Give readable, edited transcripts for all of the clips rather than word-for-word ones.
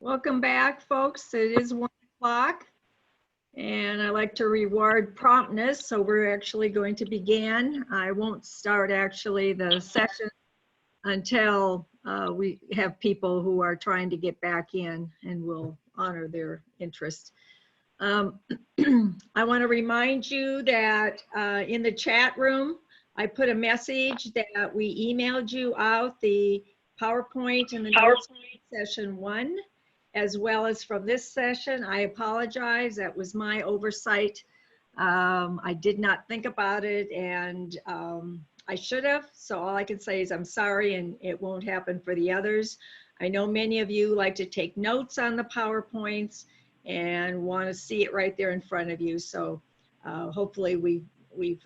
Welcome back, folks. It is 1 o'clock, and I like to reward promptness, so we're actually going to begin. I won't start actually the session until we have people who are trying to get back in, and we'll honor their interest. I want to remind you that in the chat room, I put a message that we emailed you out the PowerPoint and the notes session 1. As well as from this session. I apologize, that was my oversight. I did not think about it, and I should have, so all I can say is I'm sorry, and it won't happen for the others. I know many of you like to take notes on the PowerPoints and want to see it right there in front of you, so hopefully we've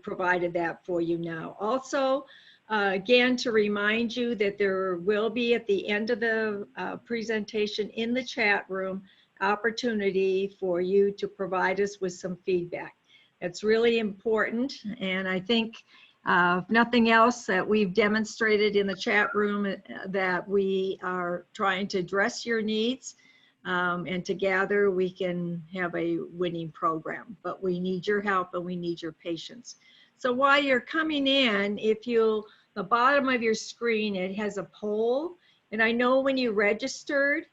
provided that for you now. Also, again, to remind you that there will be at the end of the presentation in the chat room opportunity for you to provide us with some feedback. That's really important, and I think if nothing else that we've demonstrated in the chat room that we are trying to address your needs, and together we can have a winning program. But we need your help and we need your patience. So while you're coming in, if you'll, the bottom of your screen, it has a poll. And I know when you registered,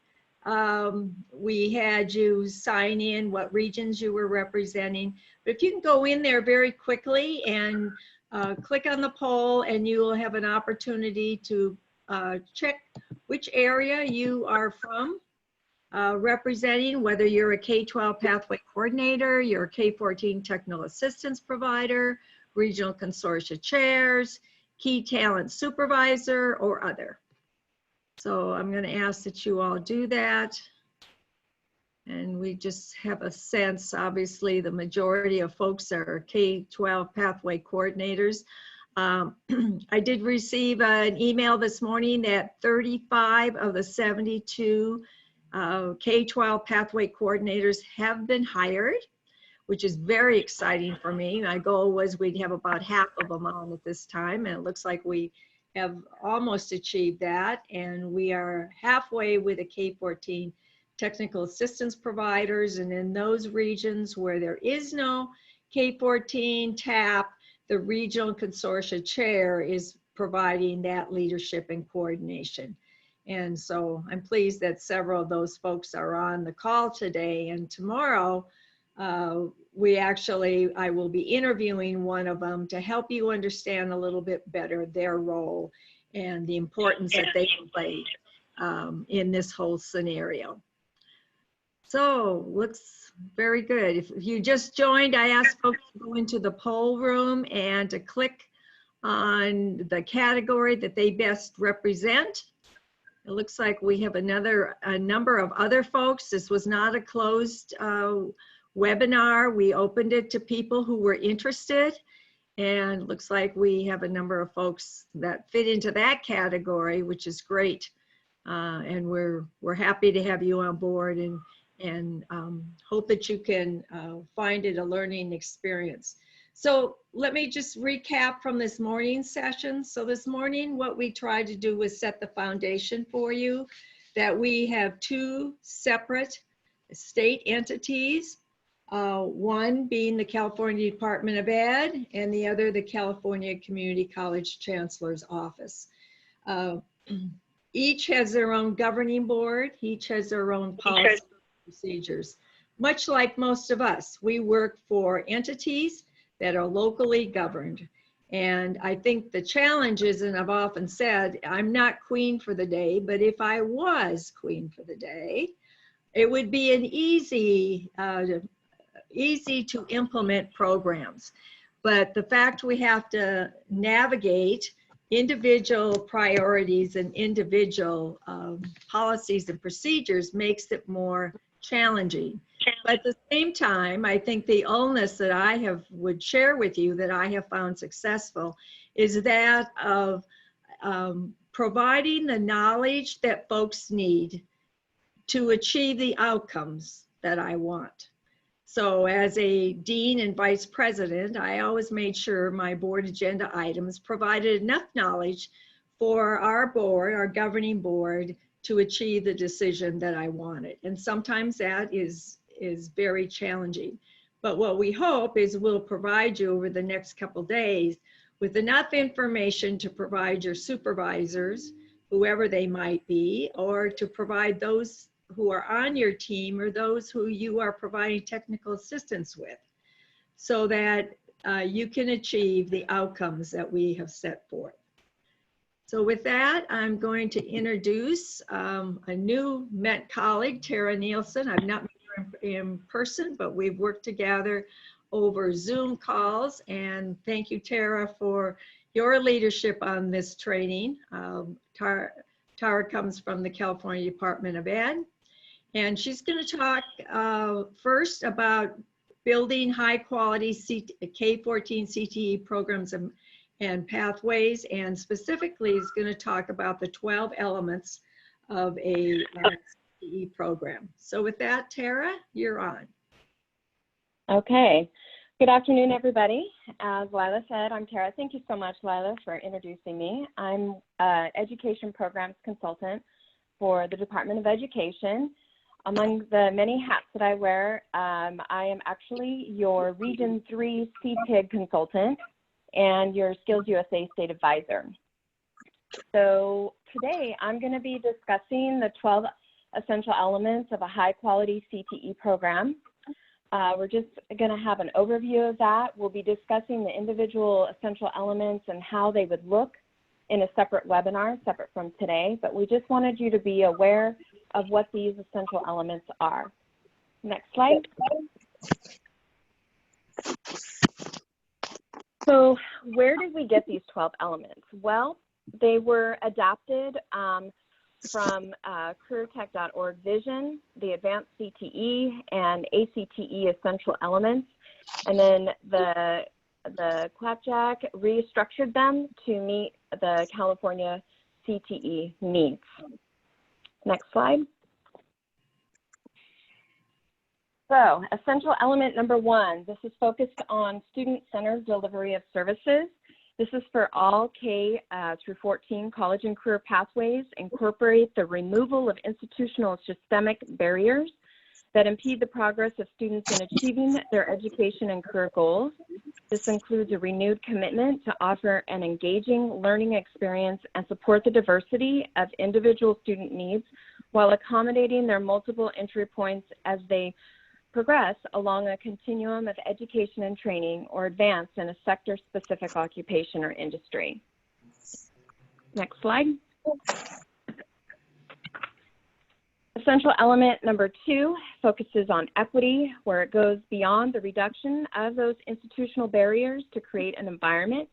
we had you sign in what regions you were representing. But if you can go in there very quickly and click on the poll, and you will have an opportunity to check which area you are from, representing, whether you're a K-12 pathway coordinator, you're a K-14 technical assistance provider, regional consortia chairs, key talent supervisor, or other. So I'm going to ask that you all do that. And we just have a sense, obviously, the majority of folks are K-12 pathway coordinators. I did receive an email this morning that 35 of the 72 K-12 pathway coordinators have been hired, which is very exciting for me. My goal was we'd have about half of them on at this time, and it looks like we have almost achieved that. And we are halfway with the K-14 technical assistance providers, and in those regions where there is no K-14 TAP, the regional consortia chair is providing that leadership and coordination. And so I'm pleased that several of those folks are on the call today, and tomorrow, I will be interviewing one of them to help you understand a little bit better their role and the importance that they play in this whole scenario. So looks very good. If you just joined, I asked folks to go into the poll room and to click on the category that they best represent. It looks like we have a number of other folks. This was not a closed webinar. We opened it to people who were interested, and looks like we have a number of folks that fit into that category, which is great. And we're happy to have you on board, and hope that you can find it a learning experience. So let me just recap from this morning's session. So this morning, what we tried to do was set the foundation for you that we have two separate state entities, one being the California Department of Ed, and the other the California Community College Chancellor's Office. Each has their own governing board, each has their own policy procedures. Much like most of us, we work for entities that are locally governed. And I think the challenge is, and I've often said, I'm not queen for the day, but if I was queen for the day, it would be an easy to implement programs. But the fact we have to navigate individual priorities and individual policies and procedures makes it more challenging. But at the same time, I think the illness that I would share with you that I have found successful is that of providing the knowledge that folks need to achieve the outcomes that I want. So as a dean and vice president, I always made sure my board agenda items provided enough knowledge for our board, our governing board, to achieve the decision that I wanted. And sometimes that is very challenging. But what we hope is we'll provide you over the next couple days with enough information to provide your supervisors, whoever they might be, or to provide those who are on your team or those who you are providing technical assistance with, so that you can achieve the outcomes that we have set forth. So with that, I'm going to introduce a new Met colleague, Tara Nielson. I've not met her in person, but we've worked together over Zoom calls. And thank you, Tara, for your leadership on this training. Tara comes from the California Department of Ed, and she's going to talk first about building high quality K14 CTE programs and pathways, and specifically is going to talk about the 12 elements of a CTE program. So with that, Tara, you're on. Okay. Good afternoon, everybody. As Lyla said, I'm Tara. Thank you so much, Lyla, for introducing me. I'm an education programs consultant for the Department of Education. Among the many hats that I wear, I am actually your Region 3 CTIG consultant and your Skills USA State Advisor. So today I'm going to be discussing the 12 essential elements of a high quality CTE program. We're just going to have an overview of that. We'll be discussing the individual essential elements and how they would look in a separate webinar, separate from today, but we just wanted you to be aware of what these essential elements are. Next slide. So where did we get these 12 elements? Well, they were adapted from careertech.org Vision, the Advanced CTE, and ACTE Essential Elements. And then the Clapjack restructured them to meet the California CTE needs. Next slide. So, essential element number 1, this is focused on student-centered delivery of services. This is for all K through 14 college and career pathways, incorporate the removal of institutional systemic barriers that impede the progress of students in achieving their education and career goals. This includes a renewed commitment to offer an engaging learning experience and support the diversity of individual student needs while accommodating their multiple entry points as they progress along a continuum of education and training or advance in a sector-specific occupation or industry. Next slide. Essential element number 2 focuses on equity, where it goes beyond the reduction of those institutional barriers to create an environment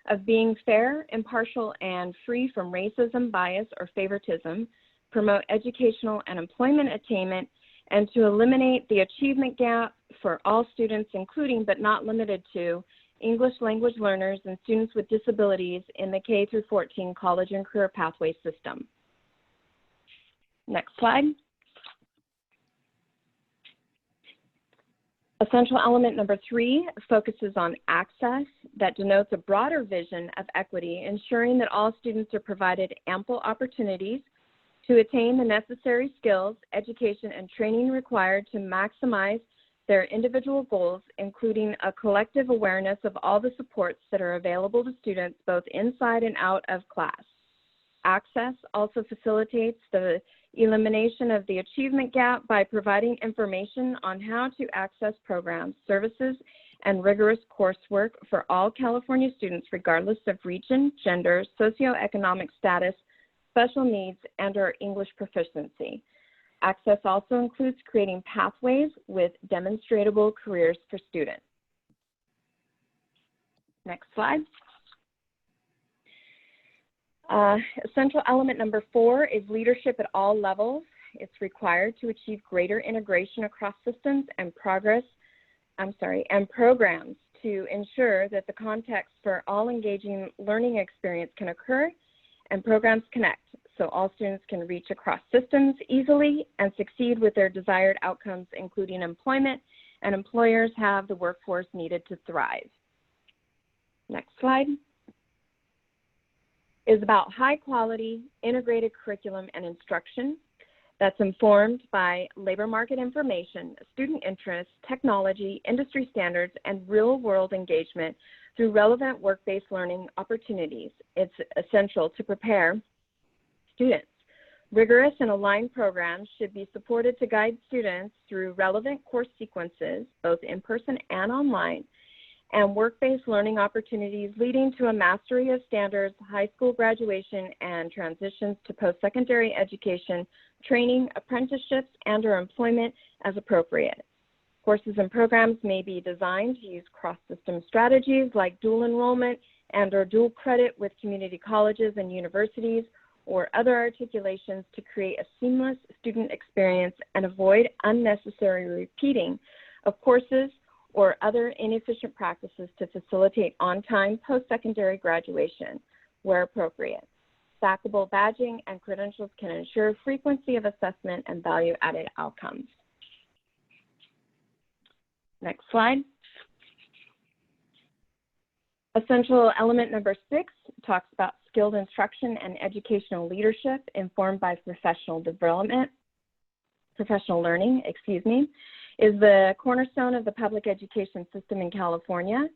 of being fair, impartial, and free from racism, bias, or favoritism, promote educational and employment attainment, and to eliminate the achievement gap for all students, including but not limited to English language learners and students with disabilities in the K through 14 college and career pathway system. Next slide. Essential element number 3 focuses on access that denotes a broader vision of equity, ensuring that all students are provided ample opportunities to attain the necessary skills, education, and training required to maximize their individual goals, including a collective awareness of all the supports that are available to students both inside and out of class. Access also facilitates the elimination of the achievement gap by providing information on how to access programs, services, and rigorous coursework for all California students regardless of region, gender, socioeconomic status, special needs, and/or English proficiency. Access also includes creating pathways with demonstrable careers for students. Next slide. Essential element number 4 is leadership at all levels. It's required to achieve greater integration across systems and programs to ensure that the context for all engaging learning experience can occur and programs connect, so all students can reach across systems easily and succeed with their desired outcomes, including employment, and employers have the workforce needed to thrive. Next slide. is about high quality, integrated curriculum and instruction that's informed by labor market information, student interests, technology, industry standards, and real-world engagement through relevant work-based learning opportunities. It's essential to prepare students. Rigorous and aligned programs should be supported to guide students through relevant course sequences, both in person and online, and work-based learning opportunities leading to a mastery of standards, high school graduation, and transitions to post-secondary education, training, apprenticeships, and/or employment as appropriate. Courses and programs may be designed to use cross-system strategies like dual enrollment and/or dual credit with community colleges and universities, or other articulations to create a seamless student experience and avoid unnecessary repeating of courses or other inefficient practices to facilitate on-time post-secondary graduation where appropriate. Stackable badging and credentials can ensure frequency of assessment and value-added outcomes. Next slide. Essential element number 6 talks about skilled instruction and educational leadership informed by professional learning, is the cornerstone of the public education system in California.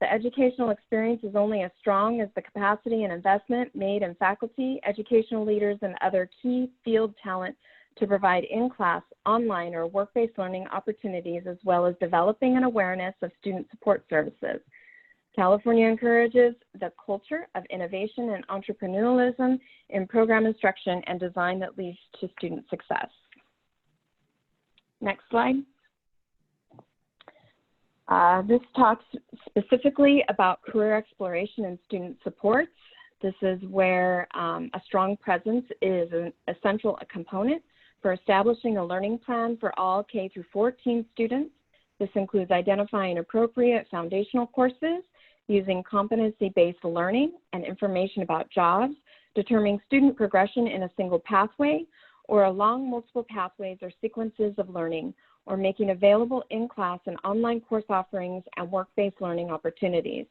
The educational experience is only as strong as the capacity and investment made in faculty, educational leaders, and other key field talent to provide in-class, online, or work-based learning opportunities, as well as developing an awareness of student support services. California encourages the culture of innovation and entrepreneurialism in program instruction and design that leads to student success. Next slide. This talks specifically about career exploration and student supports. This is where a strong presence is an essential component for establishing a learning plan for all K through 14 students. This includes identifying appropriate foundational courses, using competency-based learning and information about jobs, determining student progression in a single pathway or along multiple pathways or sequences of learning, or making available in-class and online course offerings and work-based learning opportunities.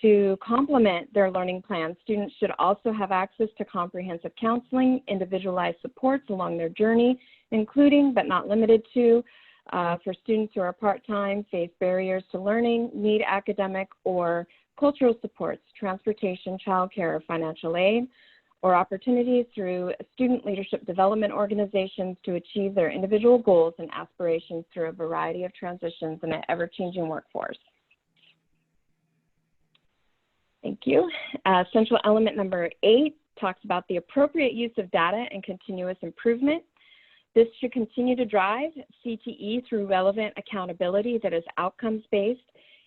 To complement their learning plans, students should also have access to comprehensive counseling, individualized supports along their journey, including but not limited to for students who are part-time, face barriers to learning, need academic or cultural supports, transportation, childcare, or financial aid, or opportunities through student leadership development organizations to achieve their individual goals and aspirations through a variety of transitions in an ever-changing workforce. Thank you. Essential element number 8 talks about the appropriate use of data and continuous improvement. This should continue to drive CTE through relevant accountability that is outcomes-based,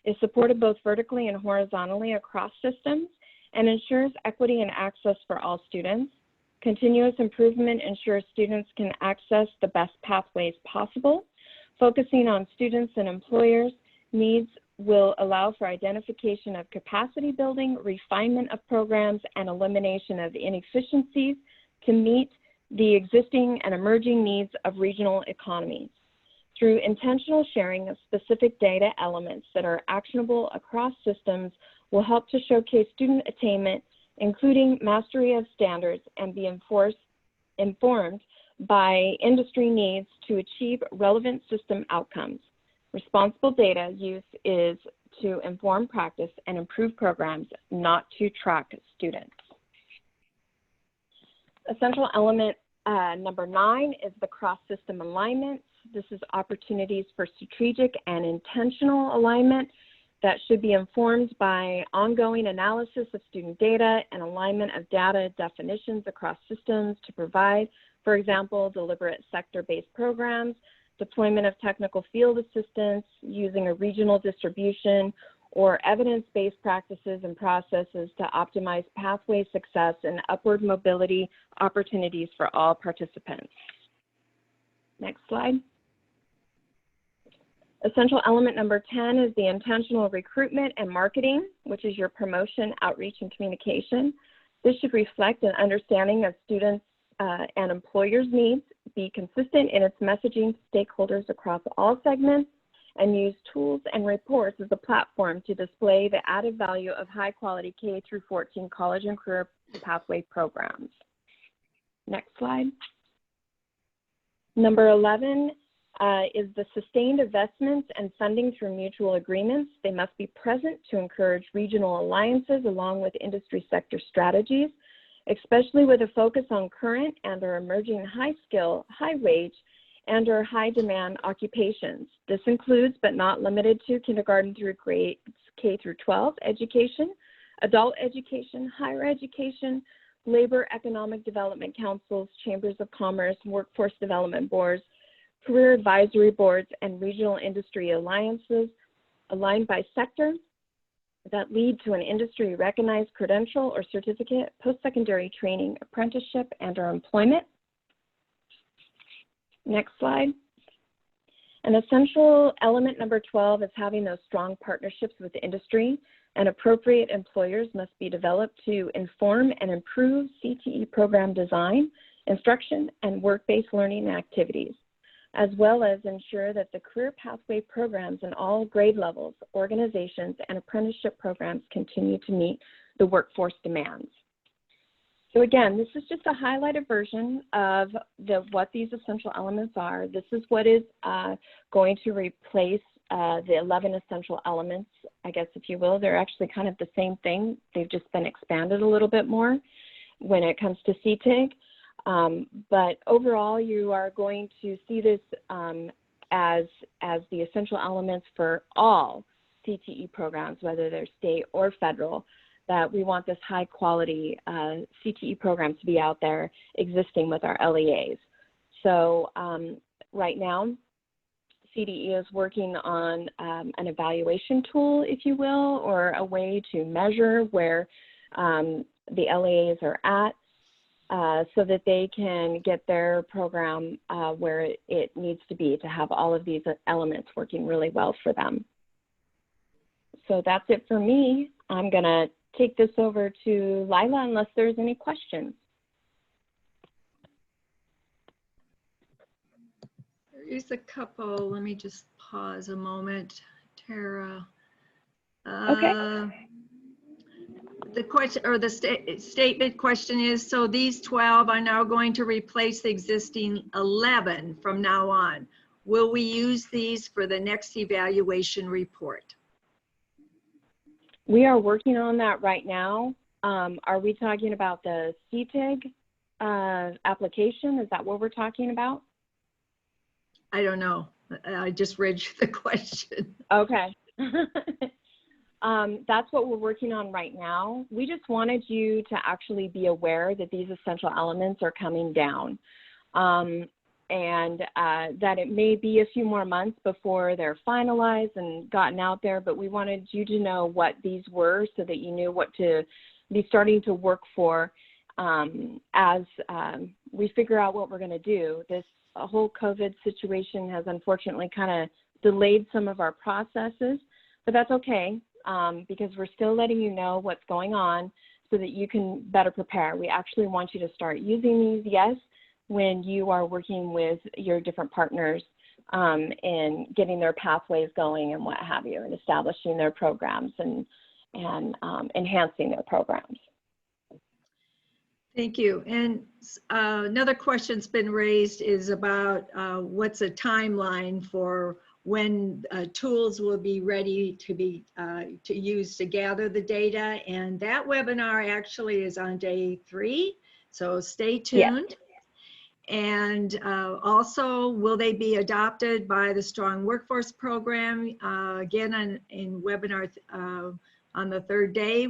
is supported both vertically and horizontally across systems, and ensures equity and access for all students. Continuous improvement ensures students can access the best pathways possible. Focusing on students and employers' needs will allow for identification of capacity building, refinement of programs, and elimination of inefficiencies to meet the existing and emerging needs of regional economies. Through intentional sharing of specific data elements that are actionable across systems will help to showcase student attainment, including mastery of standards, and be informed by industry needs to achieve relevant system outcomes. Responsible data use is to inform practice and improve programs, not to track students. Essential element number 9 is the cross-system alignment. This is opportunities for strategic and intentional alignment that should be informed by ongoing analysis of student data and alignment of data definitions across systems to provide, for example, deliberate sector-based programs, deployment of technical field assistance using a regional distribution, or evidence-based practices and processes to optimize pathway success and upward mobility opportunities for all participants. Next slide. Essential element number 10 is the intentional recruitment and marketing, which is your promotion, outreach, and communication. This should reflect an understanding of students and employers' needs, be consistent in its messaging to stakeholders across all segments, and use tools and reports as a platform to display the added value of high-quality K through 14 college and career pathway programs. Next slide. Number 11 is the sustained investments and funding through mutual agreements. They must be present to encourage regional alliances along with industry sector strategies, especially with a focus on current and or emerging high skill, high wage, and or high demand occupations. This includes, but not limited to, kindergarten through grades K through 12 education, adult education, higher education, labor economic development councils, chambers of commerce, workforce development boards, career advisory boards, and regional industry alliances aligned by sector that lead to an industry recognized credential or certificate, post-secondary training, apprenticeship, and or employment. Next slide. An essential element, number 12, is having those strong partnerships with the industry, and appropriate employers must be developed to inform and improve CTE program design, instruction, and work-based learning activities, as well as ensure that the career pathway programs in all grade levels, organizations, and apprenticeship programs continue to meet the workforce demands. So again, this is just a highlighted version of what these essential elements are. This is what is going to replace the 11 essential elements, I guess, if you will. They're actually kind of the same thing. They've just been expanded a little bit more when it comes to CTIG. But overall, you are going to see this as the essential elements for all CTE programs, whether they're state or federal, that we want this high quality CTE program to be out there existing with our LEAs. So right now, CDE is working on an evaluation tool, if you will, or a way to measure where the LEAs are at, so that they can get their program where it needs to be to have all of these elements working really well for them. So that's it for me. I'm going to take this over to Lyla unless there's any questions. There is a couple. Let me just pause a moment, Tara. Okay. The question, or the statement question is, so these 12 are now going to replace the existing 11 from now on. Will we use these for the next evaluation report? We are working on that right now. Are we talking about the CTIG application? Is that what we're talking about? I don't know. I just read you the question. Okay. That's what we're working on right now. We just wanted you to actually be aware that these essential elements are coming down, and that it may be a few more months before they're finalized and gotten out there, but we wanted you to know what these were so that you knew what to be starting to work for as we figure out what we're going to do. This whole COVID situation has unfortunately kind of delayed some of our processes, but that's okay. Because we're still letting you know what's going on so that you can better prepare. We actually want you to start using these, yes, when you are working with your different partners and getting their pathways going and what have you, and establishing their programs and enhancing their programs. Thank you. And another question's been raised is about what's a timeline for when tools will be ready to be to use to gather the data. And that webinar actually is on day 3, so stay tuned. Yeah. And also, will they be adopted by the Strong Workforce Program? Again, in webinar on the 3rd day,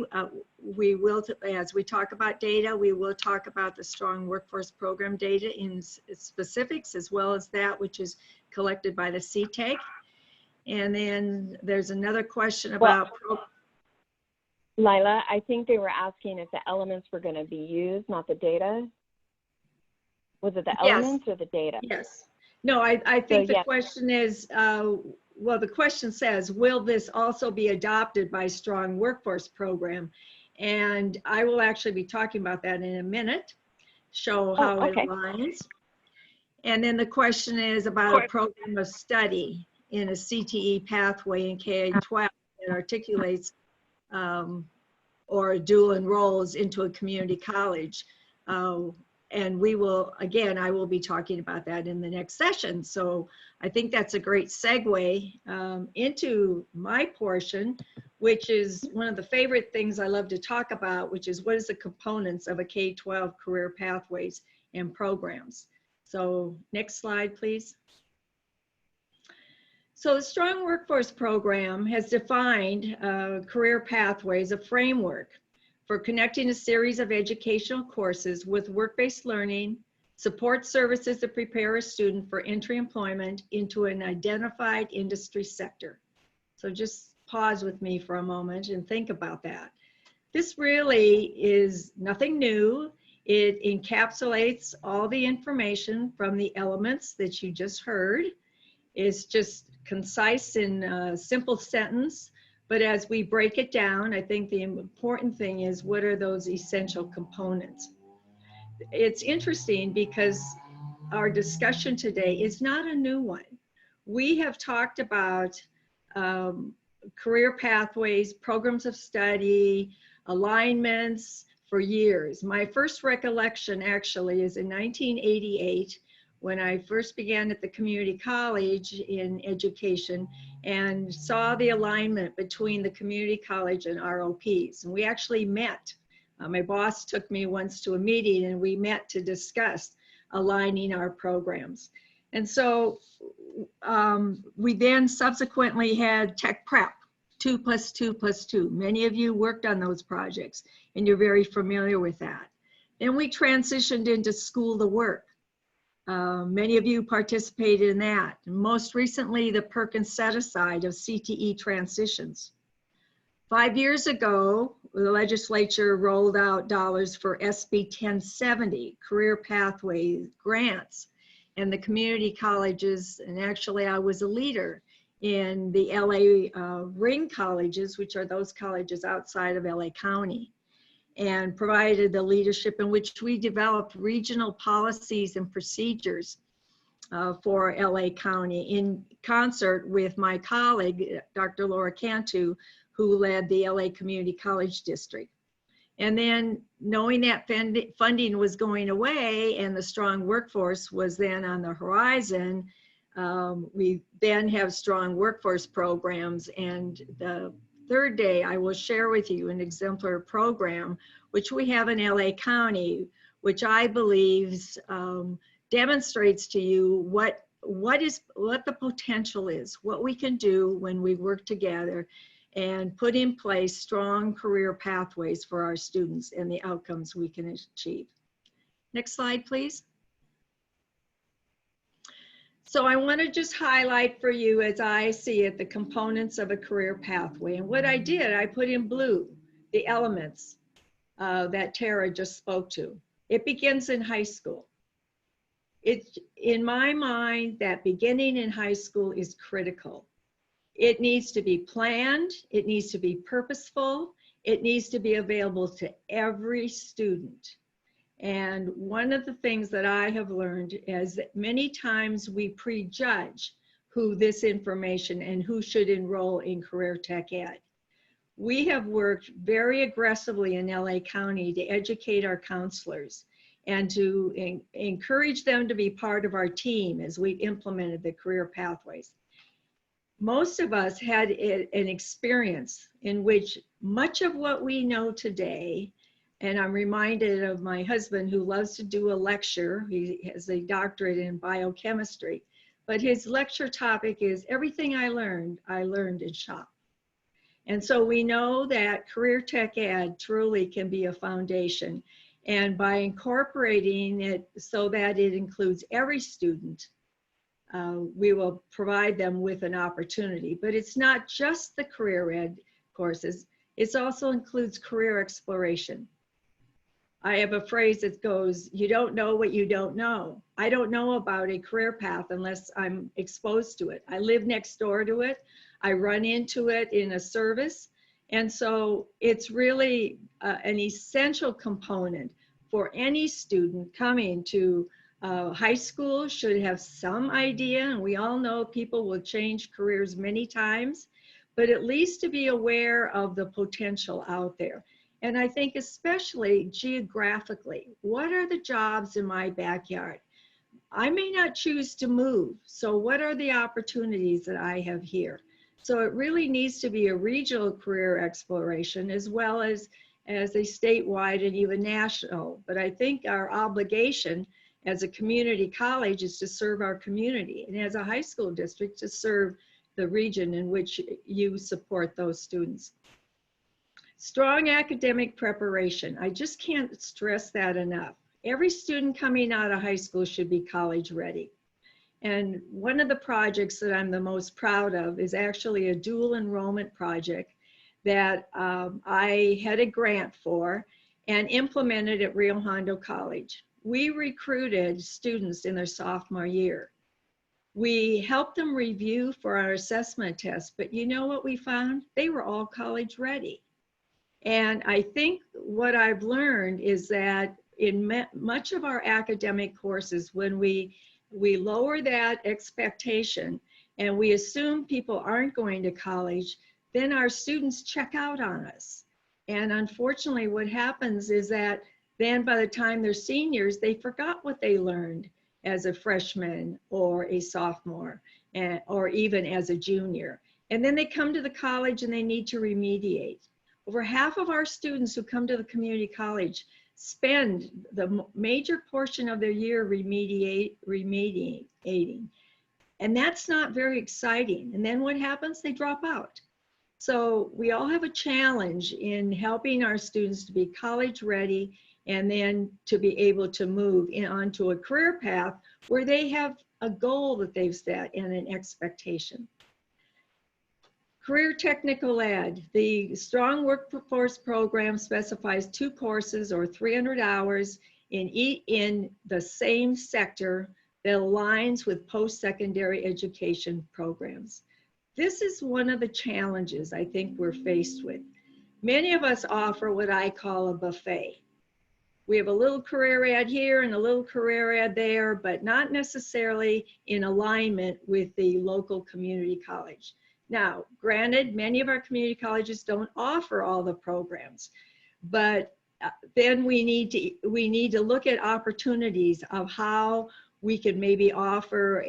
we will, as we talk about data, we will talk about the Strong Workforce Program data in specifics, as well as that which is collected by the CTAG. And then there's another question about... Lyla, I think they were asking if the elements were going to be used, not the data. Was it the elements or the data? Yes. No, I think so, the question is, well, the question says, will this also be adopted by Strong Workforce Program? And I will actually be talking about that in a minute, show how it aligns. And then the question is about a program of study in a CTE pathway in K-12 that articulates or dual enrolls into a community college. And we will, again, I will be talking about that in the next session. So I think that's a great segue into my portion, which is one of the favorite things I love to talk about, which is what is the components of a K-12 career pathways and programs. So next slide, please. So the Strong Workforce Program has defined career pathways, a framework for connecting a series of educational courses with work-based learning, support services to prepare a student for entry employment into an identified industry sector. So just pause with me for a moment and think about that. This really is nothing new. It encapsulates all the information from the elements that you just heard. It's just concise in a simple sentence. But as we break it down, I think the important thing is what are those essential components? It's interesting because our discussion today is not a new one. We have talked about career pathways, programs of study, alignments for years. My first recollection actually is in 1988 when I first began at the community college in education and saw the alignment between the community college and ROPs. And we actually met. My boss took me once to a meeting and we met to discuss aligning our programs. And so we then subsequently had tech prep, 2 + 2 + 2. Many of you worked on those projects and you're very familiar with that. Then we transitioned into school to work. Many of you participated in that. Most recently, the Perkins set-aside of CTE transitions. 5 years ago, the legislature rolled out dollars for SB 1070, career pathway grants, and the community colleges, and actually I was a leader in the LA ring colleges, which are those colleges outside of LA County, and provided the leadership in which we developed regional policies and procedures for LA County in concert with my colleague, Dr. Laura Cantu, who led the LA Community College District. And then knowing that funding was going away and the strong workforce was then on the horizon, we then have strong workforce programs. And the third day, I will share with you an exemplar program, which we have in LA County, which I believe demonstrates to you what the potential is, what we can do when we work together and put in place strong career pathways for our students and the outcomes we can achieve. Next slide, please. So I want to just highlight for you, as I see it, the components of a career pathway. And what I did, I put in blue the elements that Tara just spoke to. It begins in high school. In my mind, that beginning in high school is critical. It needs to be planned, it needs to be purposeful, it needs to be available to every student. And one of the things that I have learned is that many times we prejudge who this information and who should enroll in career tech ed. We have worked very aggressively in LA County to educate our counselors and to encourage them to be part of our team as we implemented the career pathways. Most of us had an experience in which much of what we know today, and I'm reminded of my husband who loves to do a lecture. He has a doctorate in biochemistry, but his lecture topic is everything I learned in shop. And so we know that career tech ed truly can be a foundation. And by incorporating it so that it includes every student, we will provide them with an opportunity. But it's not just the career ed courses, it also includes career exploration. I have a phrase that goes, you don't know what you don't know. I don't know about a career path unless I'm exposed to it. I live next door to it. I run into it in a service. And so it's really an essential component for any student coming to high school should have some idea, and we all know people will change careers many times, but at least to be aware of the potential out there. And I think especially geographically, what are the jobs in my backyard? I may not choose to move. So what are the opportunities that I have here? So it really needs to be a regional career exploration as well as a statewide and even national. But I think our obligation as a community college is to serve our community, and as a high school district to serve the region in which you support those students. Strong academic preparation. I just can't stress that enough. Every student coming out of high school should be college ready. And one of the projects that I'm the most proud of is actually a dual enrollment project that I had a grant for and implemented at Rio Hondo College. We recruited students in their sophomore year. We helped them review for our assessment test, but you know what we found? They were all college ready. And I think what I've learned is that in much of our academic courses, when we lower that expectation and we assume people aren't going to college, then our students check out on us. And unfortunately, what happens is that then by the time they're seniors, they forgot what they learned as a freshman or a sophomore, or even as a junior. And then they come to the college and they need to remediate. Over half of our students who come to the community college spend the major portion of their year remediating. And that's not very exciting. And then what happens? They drop out. So we all have a challenge in helping our students to be college ready and then to be able to move onto a career path where they have a goal that they've set and an expectation. Career Technical Ed. The Strong Workforce Program specifies 2 courses or 300 hours in the same sector that aligns with post-secondary education programs. This is one of the challenges I think we're faced with. Many of us offer what I call a buffet. We have a little career ad here and a little career ad there, but not necessarily in alignment with the local community college. Now, granted, many of our community colleges don't offer all the programs, but then we need to look at opportunities of how we could maybe offer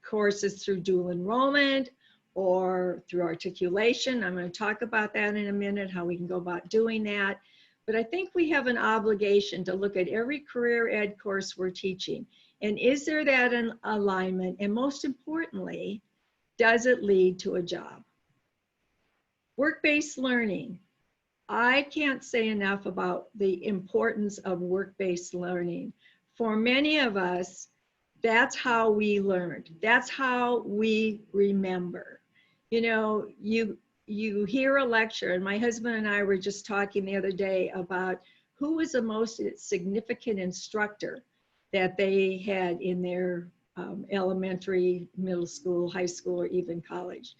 courses through dual enrollment or through articulation. I'm going to talk about that in a minute, how we can go about doing that. But I think we have an obligation to look at every career ed course we're teaching. And is there that in alignment? And most importantly, does it lead to a job? Work-based learning. I can't say enough about the importance of work-based learning. For many of us, that's how we learned. That's how we remember. You know, you hear a lecture, and my husband and I were just talking the other day about who was the most significant instructor that they had in their elementary, middle school, high school, or even college.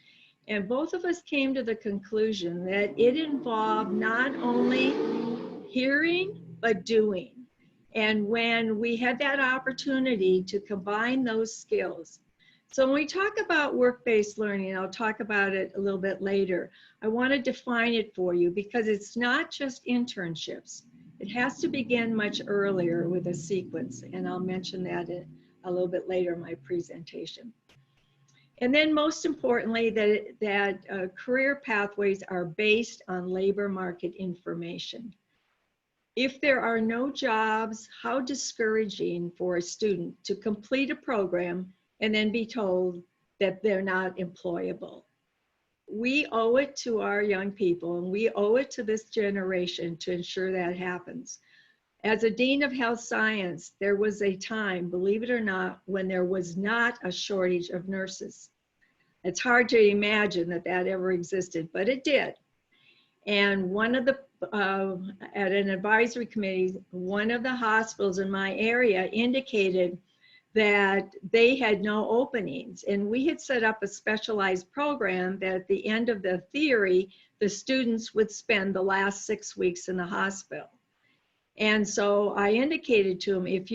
And both of us came to the conclusion that it involved not only hearing, but doing. And when we had that opportunity to combine those skills. So when we talk about work-based learning, I'll talk about it a little bit later, I want to define it for you because it's not just internships. It has to begin much earlier with a sequence, and I'll mention that a little bit later in my presentation. And then most importantly, that career pathways are based on labor market information. If there are no jobs, how discouraging for a student to complete a program and then be told that they're not employable. We owe it to our young people, and we owe it to this generation to ensure that happens. As a dean of health science, there was a time, believe it or not, when there was not a shortage of nurses. It's hard to imagine that that ever existed, but it did. And one of the, at an advisory committee, one of the hospitals in my area indicated that they had no openings. And we had set up a specialized program that at the end of the theory, the students would spend the last 6 weeks in the hospital. And so I indicated to them, if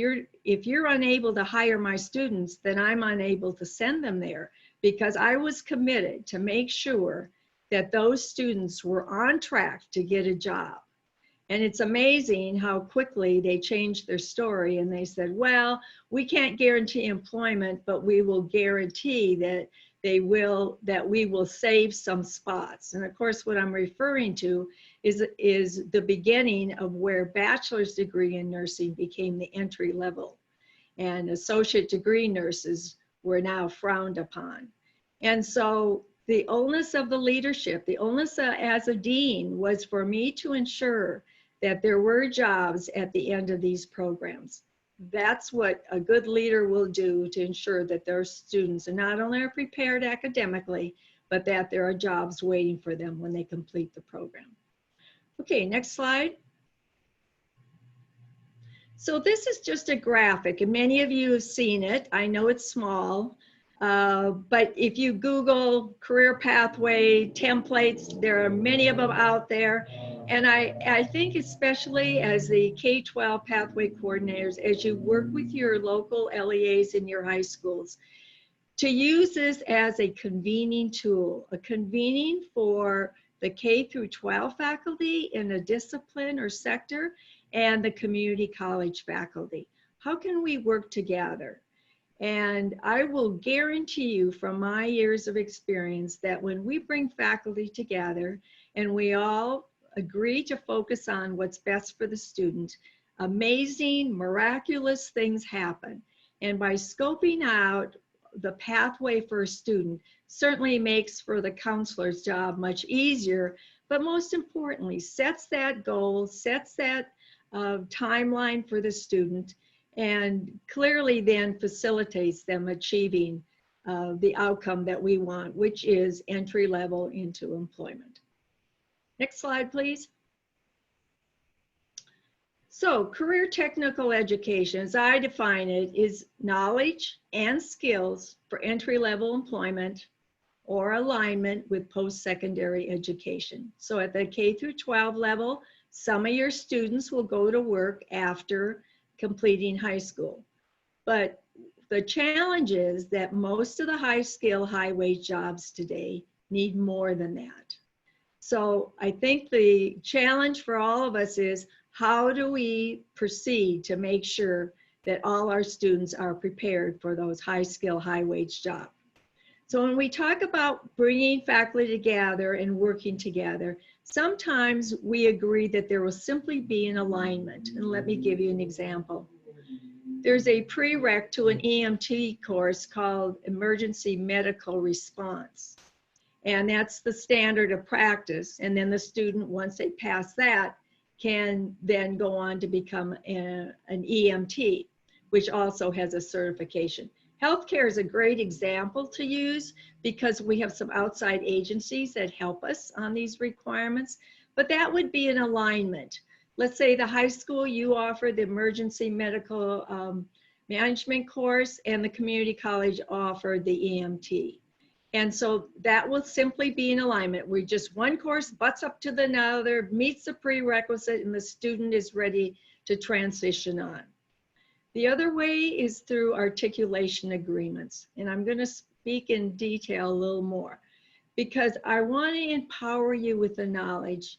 you're unable to hire my students, then I'm unable to send them there, because I was committed to make sure that those students were on track to get a job. And it's amazing how quickly they changed their story, and they said, well, we can't guarantee employment, but we will guarantee that we will save some spots. And of course, what I'm referring to is the beginning of where bachelor's degree in nursing became the entry level, and associate degree nurses were now frowned upon. And so the onus of the leadership, the onus as a dean, was for me to ensure that there were jobs at the end of these programs. That's what a good leader will do to ensure that their students are not only prepared academically, but that there are jobs waiting for them when they complete the program. Okay, next slide. So this is just a graphic, and many of you have seen it. I know it's small, but if you Google career pathway templates, there are many of them out there. And I think especially as the K-12 pathway coordinators, as you work with your local LEAs in your high schools, to use this as a convening tool, a convening for the K through 12 faculty in a discipline or sector, and the community college faculty. How can we work together? And I will guarantee you from my years of experience that when we bring faculty together and we all agree to focus on what's best for the student, amazing, miraculous things happen. And by scoping out the pathway for a student certainly makes for the counselor's job much easier, but most importantly, sets that goal, sets that timeline for the student, and clearly then facilitates them achieving the outcome that we want, which is entry level into employment. Next slide, please. So career technical education, as I define it, is knowledge and skills for entry level employment or alignment with post-secondary education. So at the K through 12 level, some of your students will go to work after completing high school. But the challenge is that most of the high skill, high wage jobs today need more than that. So I think the challenge for all of us is, how do we proceed to make sure that all our students are prepared for those high skill, high wage jobs? So when we talk about bringing faculty together and working together, sometimes we agree that there will simply be an alignment. And let me give you an example. There's a prereq to an EMT course called Emergency Medical Response. And that's the standard of practice. And then the student, once they pass that, can then go on to become an EMT, which also has a certification. Healthcare is a great example to use because we have some outside agencies that help us on these requirements, but that would be an alignment. Let's say the high school, you offer the emergency medical management course, and the community college offered the EMT. And so that will simply be an alignment where just one course butts up to the other, meets the prerequisite, and the student is ready to transition on. The other way is through articulation agreements. And I'm going to speak in detail a little more because I want to empower you with the knowledge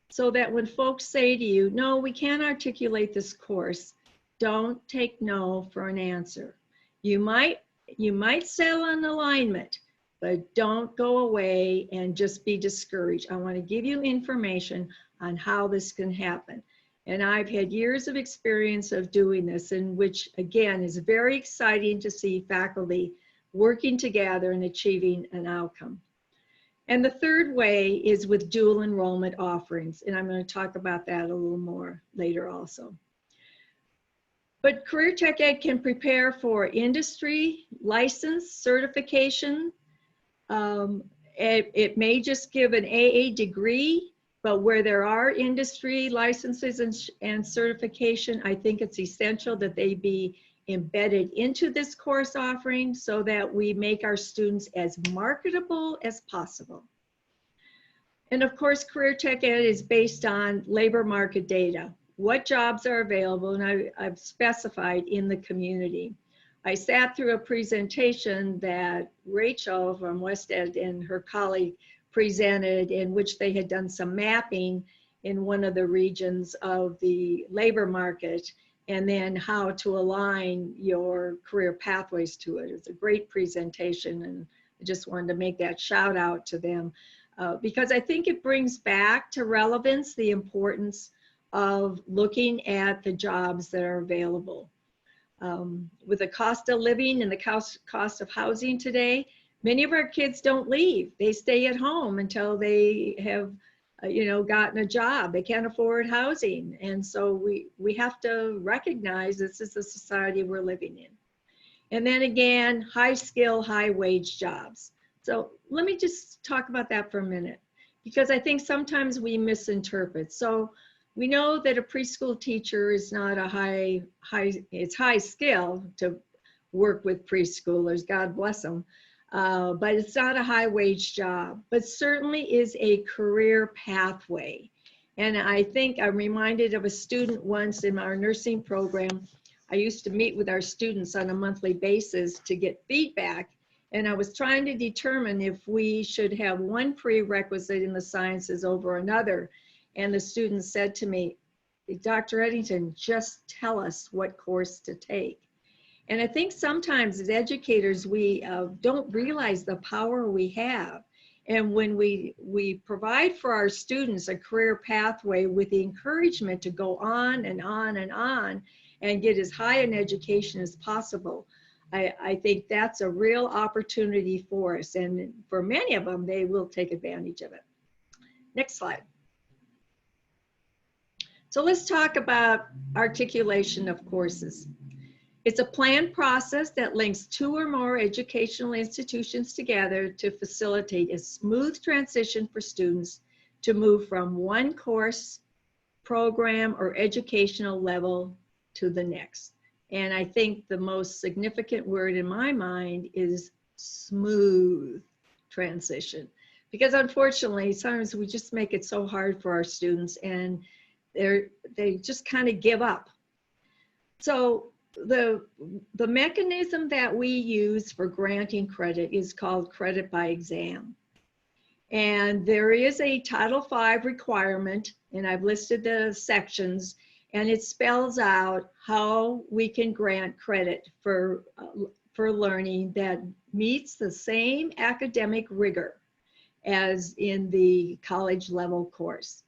so that when folks say to you, no, we can't articulate this course, don't take no for an answer. You might settle on alignment, but don't go away and just be discouraged. I want to give you information on how this can happen. And I've had years of experience of doing this, in which, again, is very exciting to see faculty working together and achieving an outcome. And the third way is with dual enrollment offerings. And I'm going to talk about that a little more later also. But Career Tech Ed can prepare for industry, license, certification. It may just give an AA degree, but where there are industry licenses and certification, I think it's essential that they be embedded into this course offering so that we make our students as marketable as possible. And of course, Career Tech Ed is based on labor market data. What jobs are available, and I've specified in the community. I sat through a presentation that Rachel from West Ed and her colleague presented, in which they had done some mapping in one of the regions of the labor market, and then how to align your career pathways to it. It's a great presentation, and I just wanted to make that shout out to them because I think it brings back to relevance the importance of looking at the jobs that are available. With the cost of living and the cost of housing today, many of our kids don't leave. They stay at home until they have gotten a job. They can't afford housing. And so we have to recognize this is the society we're living in. And then again, high skill, high wage jobs. So let me just talk about that for a minute, because I think sometimes we misinterpret. So we know that a preschool teacher is not it's high skill to work with preschoolers, God bless them. But it's not a high wage job, but certainly is a career pathway. And I think I'm reminded of a student once in our nursing program. I used to meet with our students on a monthly basis to get feedback. And I was trying to determine if we should have one prerequisite in the sciences over another. And the student said to me, Dr. Eddington, just tell us what course to take. And I think sometimes as educators, we don't realize the power we have. And when we provide for our students a career pathway with the encouragement to go on and on and on and get as high an education as possible, I think that's a real opportunity for us. And for many of them, they will take advantage of it. Next slide. So let's talk about articulation of courses. It's a planned process that links two or more educational institutions together to facilitate a smooth transition for students to move from one course, program, or educational level to the next. And I think the most significant word in my mind is smooth transition, because unfortunately, sometimes we just make it so hard for our students and they just kind of give up. So the mechanism that we use for granting credit is called credit by exam. And there is a Title V requirement, and I've listed the sections, and it spells out how we can grant credit for learning that meets the same academic rigor as in the college level course.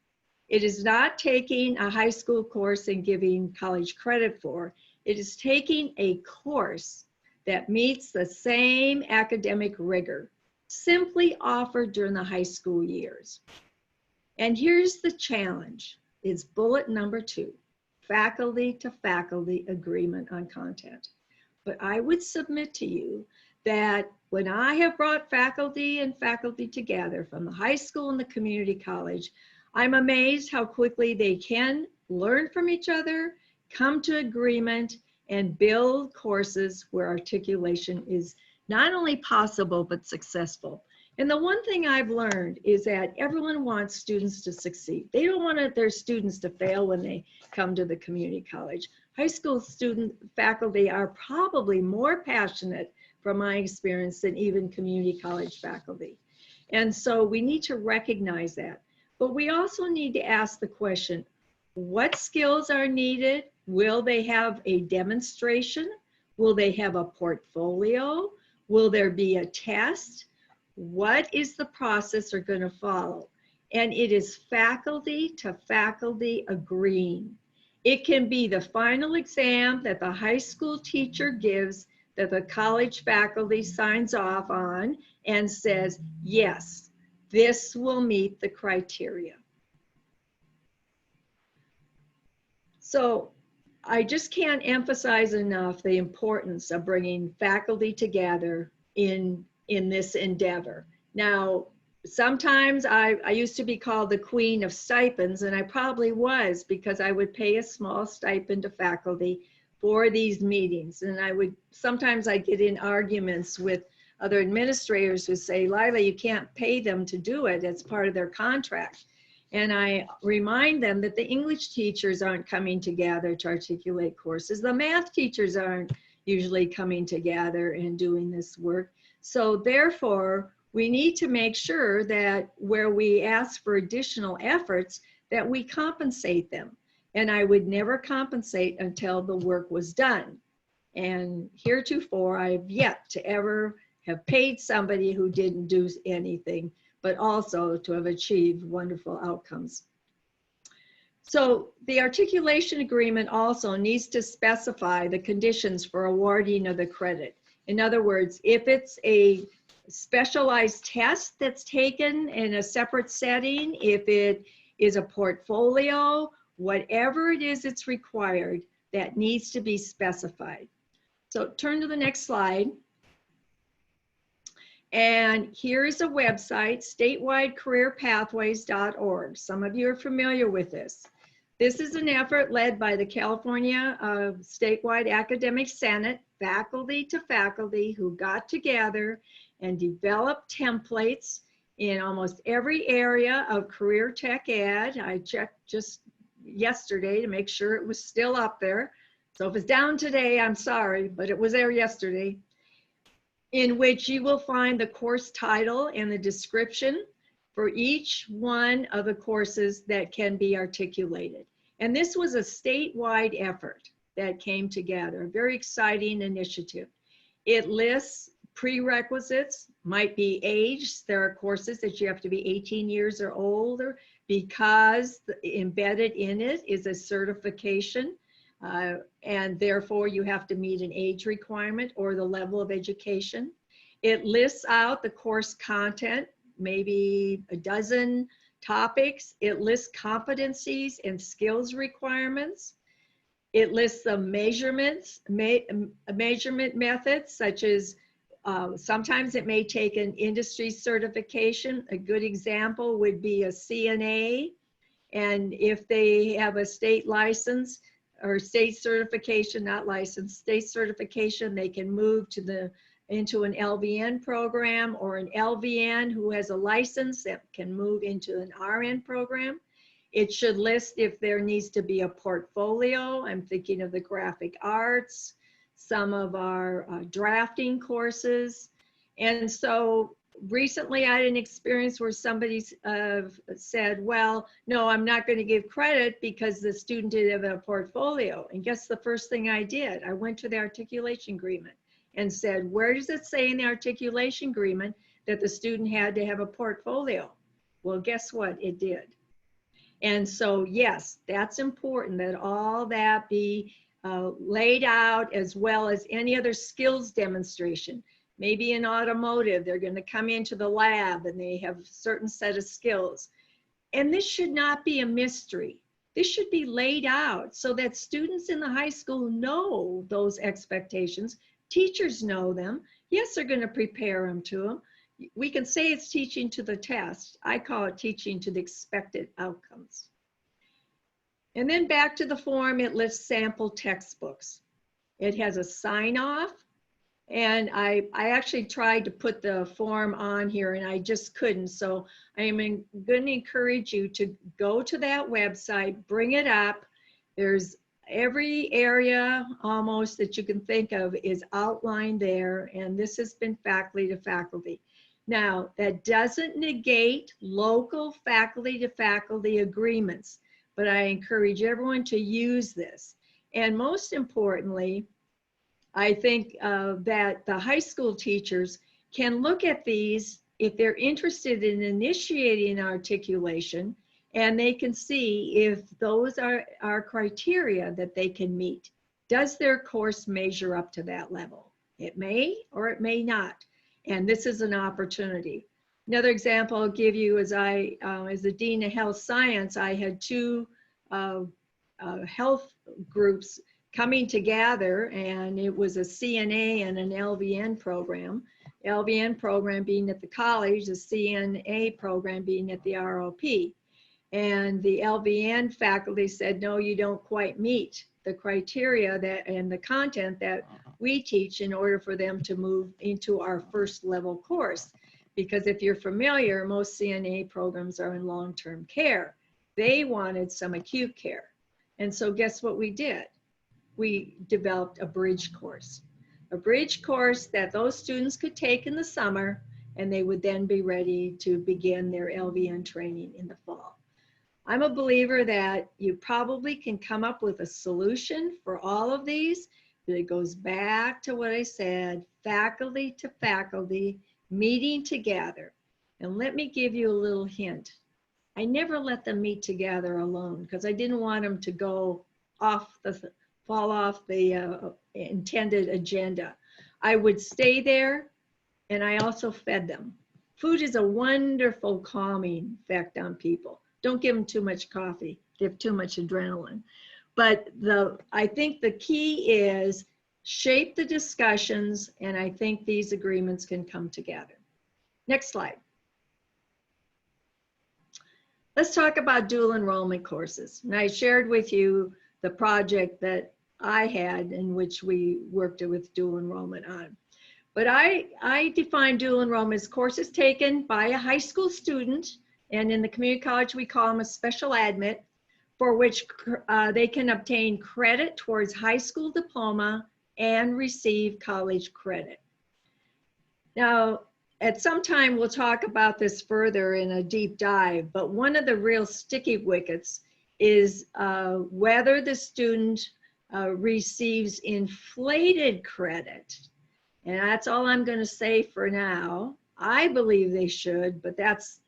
It is not taking a high school course and giving college credit for. It is taking a course that meets the same academic rigor, simply offered during the high school years. And here's the challenge. It's bullet number 2, faculty to faculty agreement on content. But I would submit to you that when I have brought faculty and faculty together from the high school and the community college, I'm amazed how quickly they can learn from each other, come to agreement, and build courses where articulation is not only possible, but successful. And the one thing I've learned is that everyone wants students to succeed. They don't want their students to fail when they come to the community college. High school faculty are probably more passionate, from my experience, than even community college faculty. And so we need to recognize that. But we also need to ask the question, what skills are needed? Will they have a demonstration? Will they have a portfolio? Will there be a test? What is the process they're going to follow? And it is faculty to faculty agreeing. It can be the final exam that the high school teacher gives that the college faculty signs off on and says, yes, this will meet the criteria. So I just can't emphasize enough the importance of bringing faculty together in this endeavor. Now, sometimes I used to be called the queen of stipends, and I probably was, because I would pay a small stipend to faculty for these meetings. And sometimes I'd get in arguments with other administrators who say, Lyla, you can't pay them to do it. It's part of their contract. And I remind them that the English teachers aren't coming together to articulate courses. The math teachers aren't usually coming together and doing this work. So therefore, we need to make sure that where we ask for additional efforts, that we compensate them. And I would never compensate until the work was done. And heretofore, I've yet to ever have paid somebody who didn't do anything, but also to have achieved wonderful outcomes. So the articulation agreement also needs to specify the conditions for awarding of the credit. In other words, if it's a specialized test that's taken in a separate setting, if it is a portfolio, whatever it is that's required, that needs to be specified. So turn to the next slide. And here's a website, statewidecareerpathways.org. Some of you are familiar with this. This is an effort led by the California Statewide Academic Senate, faculty to faculty, who got together and developed templates in almost every area of career tech ed. I checked just yesterday to make sure it was still up there. So if it's down today, I'm sorry, but it was there yesterday, in which you will find the course title and the description for each one of the courses that can be articulated. And this was a statewide effort that came together, a very exciting initiative. It lists prerequisites, might be age. There are courses that you have to be 18 years or older because embedded in it is a certification. And therefore you have to meet an age requirement or the level of education. It lists out the course content, maybe a dozen topics. It lists competencies and skills requirements. It lists the measurement methods, such as sometimes it may take an industry certification. A good example would be a CNA. And if they have a state license, or state certification, not license, state certification, they can move to into an LVN program, or an LVN who has a license that can move into an RN program. It should list if there needs to be a portfolio. I'm thinking of the graphic arts, some of our drafting courses. And so recently I had an experience where somebody said, well, no, I'm not going to give credit because the student didn't have a portfolio. And guess the first thing I did? I went to the articulation agreement and said, where does it say in the articulation agreement that the student had to have a portfolio? Well, guess what? It did. And so, yes, that's important that all that be laid out, as well as any other skills demonstration. Maybe in automotive, they're going to come into the lab and they have a certain set of skills. And this should not be a mystery. This should be laid out so that students in the high school know those expectations. Teachers know them. Yes, they're going to prepare them to them. We can say it's teaching to the test. I call it teaching to the expected outcomes. And then back to the form, it lists sample textbooks. It has a sign-off. And I actually tried to put the form on here and I just couldn't. So I am going to encourage you to go to that website, bring it up. There's every area almost that you can think of is outlined there. And this has been faculty to faculty. Now, that doesn't negate local faculty to faculty agreements, but I encourage everyone to use this. And most importantly, I think that the high school teachers can look at these if they're interested in initiating articulation, and they can see if those are criteria that they can meet. Does their course measure up to that level? It may or it may not, and this is an opportunity. Another example I'll give you is as the Dean of Health Science, I had two health groups coming together, and it was a CNA and an LVN program. LVN program being at the college, the CNA program being at the ROP. And the LVN faculty said, no, you don't quite meet the criteria that and the content that we teach in order for them to move into our first level course. Because if you're familiar, most CNA programs are in long-term care. They wanted some acute care. And so guess what we did? We developed a bridge course that those students could take in the summer, and they would then be ready to begin their LVN training in the fall. I'm a believer that you probably can come up with a solution for all of these, but it goes back to what I said, faculty to faculty, meeting together. And let me give you a little hint. I never let them meet together alone because I didn't want them to go fall off the intended agenda. I would stay there, and I also fed them. Food is a wonderful calming effect on people. Don't give them too much coffee. They have too much adrenaline. But I think the key is shape the discussions, and I think these agreements can come together. Next slide. Let's talk about dual enrollment courses. And I shared with you the project that I had in which we worked with dual enrollment on. But I define dual enrollment as courses taken by a high school student, and in the community college we call them a special admit, for which they can obtain credit towards high school diploma and receive college credit. Now, at some time we'll talk about this further in a deep dive, but one of the real sticky wickets is whether the student receives inflated credit. And that's all I'm going to say for now. I believe they should, but that's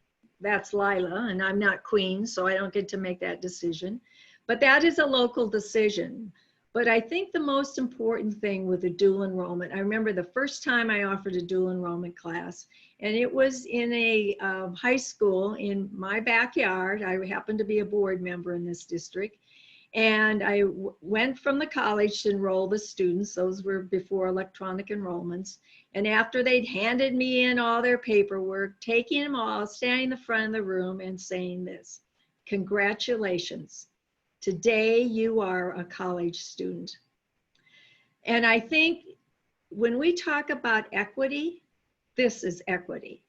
Lyla, and I'm not queen, so I don't get to make that decision. But that is a local decision. But I think the most important thing with a dual enrollment, I remember the first time I offered a dual enrollment class, and it was in a high school in my backyard. I happened to be a board member in this district. And I went from the college to enroll the students. Those were before electronic enrollments. And after they'd handed me in all their paperwork, taking them all, standing in the front of the room and saying this: congratulations, today you are a college student. And I think when we talk about equity, this is equity.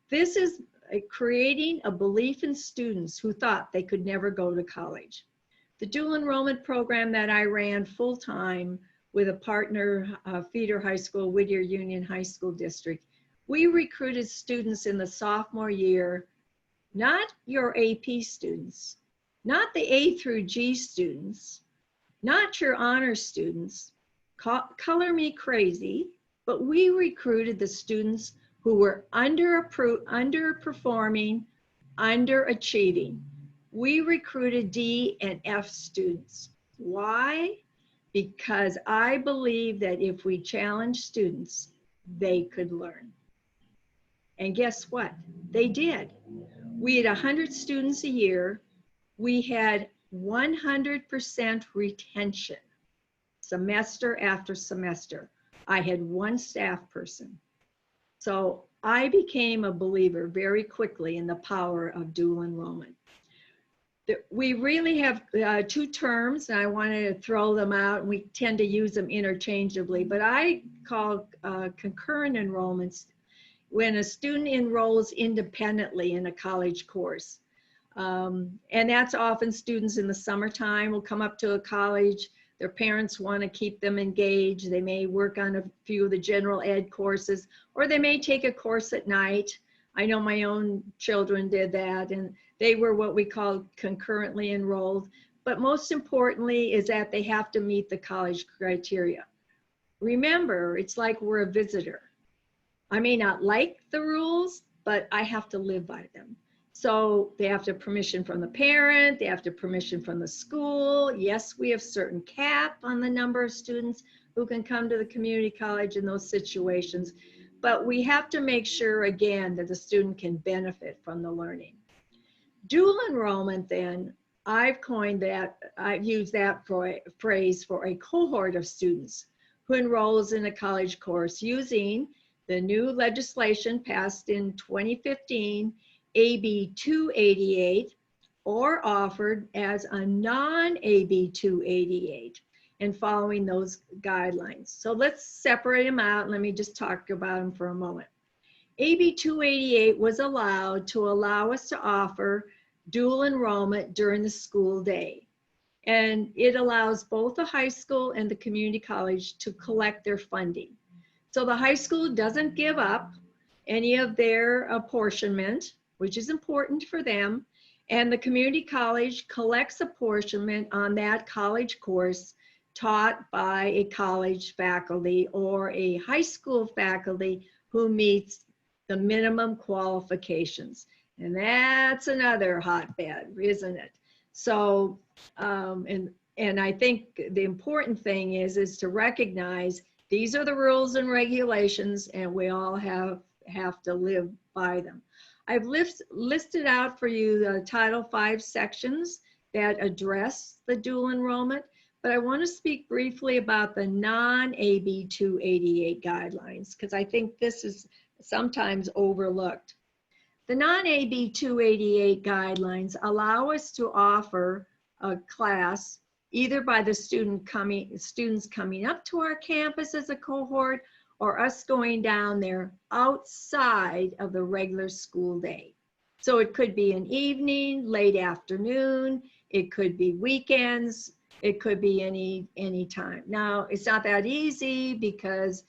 This is creating a belief in students who thought they could never go to college. The dual enrollment program that I ran full-time with a partner, feeder high school, Whittier Union High School District, we recruited students in the sophomore year, not your AP students, not the A through G students, not your honor students, color me crazy, but we recruited the students who were underperforming, underachieving. We recruited D and F students. Why? Because I believe that if we challenge students, they could learn. And guess what? They did. We had 100 students a year. We had 100% retention, semester after semester. I had one staff person. So I became a believer very quickly in the power of dual enrollment. We really have two terms, and I want to throw them out, and we tend to use them interchangeably, but I call concurrent enrollments when a student enrolls independently in a college course. And that's often students in the summertime will come up to a college. Their parents want to keep them engaged. They may work on a few of the general ed courses, or they may take a course at night. I know my own children did that, and they were what we call concurrently enrolled. But most importantly is that they have to meet the college criteria. Remember, it's like we're a visitor. I may not like the rules, but I have to live by them. So they have to have permission from the parent, they have to have permission from the school. Yes, we have certain cap on the number of students who can come to the community college in those situations, but we have to make sure, again, that the student can benefit from the learning. Dual enrollment, then, I've coined that, I've used that phrase for a cohort of students who enrolls in a college course using the new legislation passed in 2015, AB 288, or offered as a non-AB 288, and following those guidelines. So let's separate them out, and let me just talk about them for a moment. AB 288 was allowed to allow us to offer dual enrollment during the school day. And it allows both the high school and the community college to collect their funding. So the high school doesn't give up any of their apportionment, which is important for them. And the community college collects apportionment on that college course taught by a college faculty or a high school faculty who meets the minimum qualifications. And that's another hotbed, isn't it? So, and I think the important thing is to recognize these are the rules and regulations, and we all have to live by them. I've listed out for you the Title V sections that address the dual enrollment, but I want to speak briefly about the non-AB 288 guidelines, because I think this is sometimes overlooked. The non-AB 288 guidelines allow us to offer a class either by the students coming up to our campus as a cohort, or us going down there outside of the regular school day. So it could be an evening, late afternoon, it could be weekends, it could be any time. Now, it's not that easy because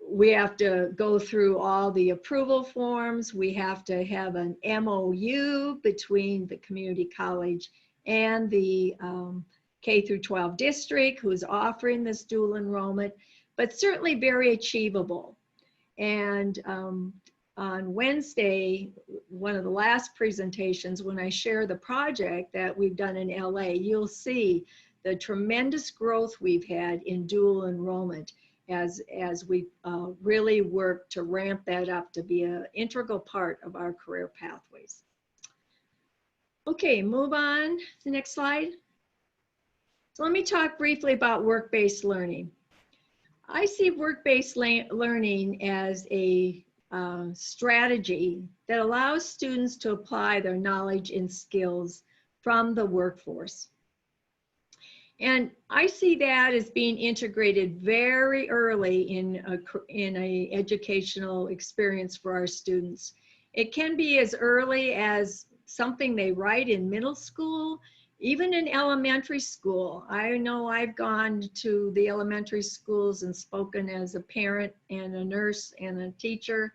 we have to go through all the approval forms. We have to have an MOU between the community college and the K through 12 district who's offering this dual enrollment, but certainly very achievable. And on Wednesday, one of the last presentations, when I share the project that we've done in LA, you'll see the tremendous growth we've had in dual enrollment as we really work to ramp that up to be an integral part of our career pathways. Okay, move on to the next slide. So let me talk briefly about work-based learning. I see work-based learning as a strategy that allows students to apply their knowledge and skills from the workforce. And I see that as being integrated very early in a educational experience for our students. It can be as early as something they write in middle school, even in elementary school. I know I've gone to the elementary schools and spoken as a parent and a nurse and a teacher,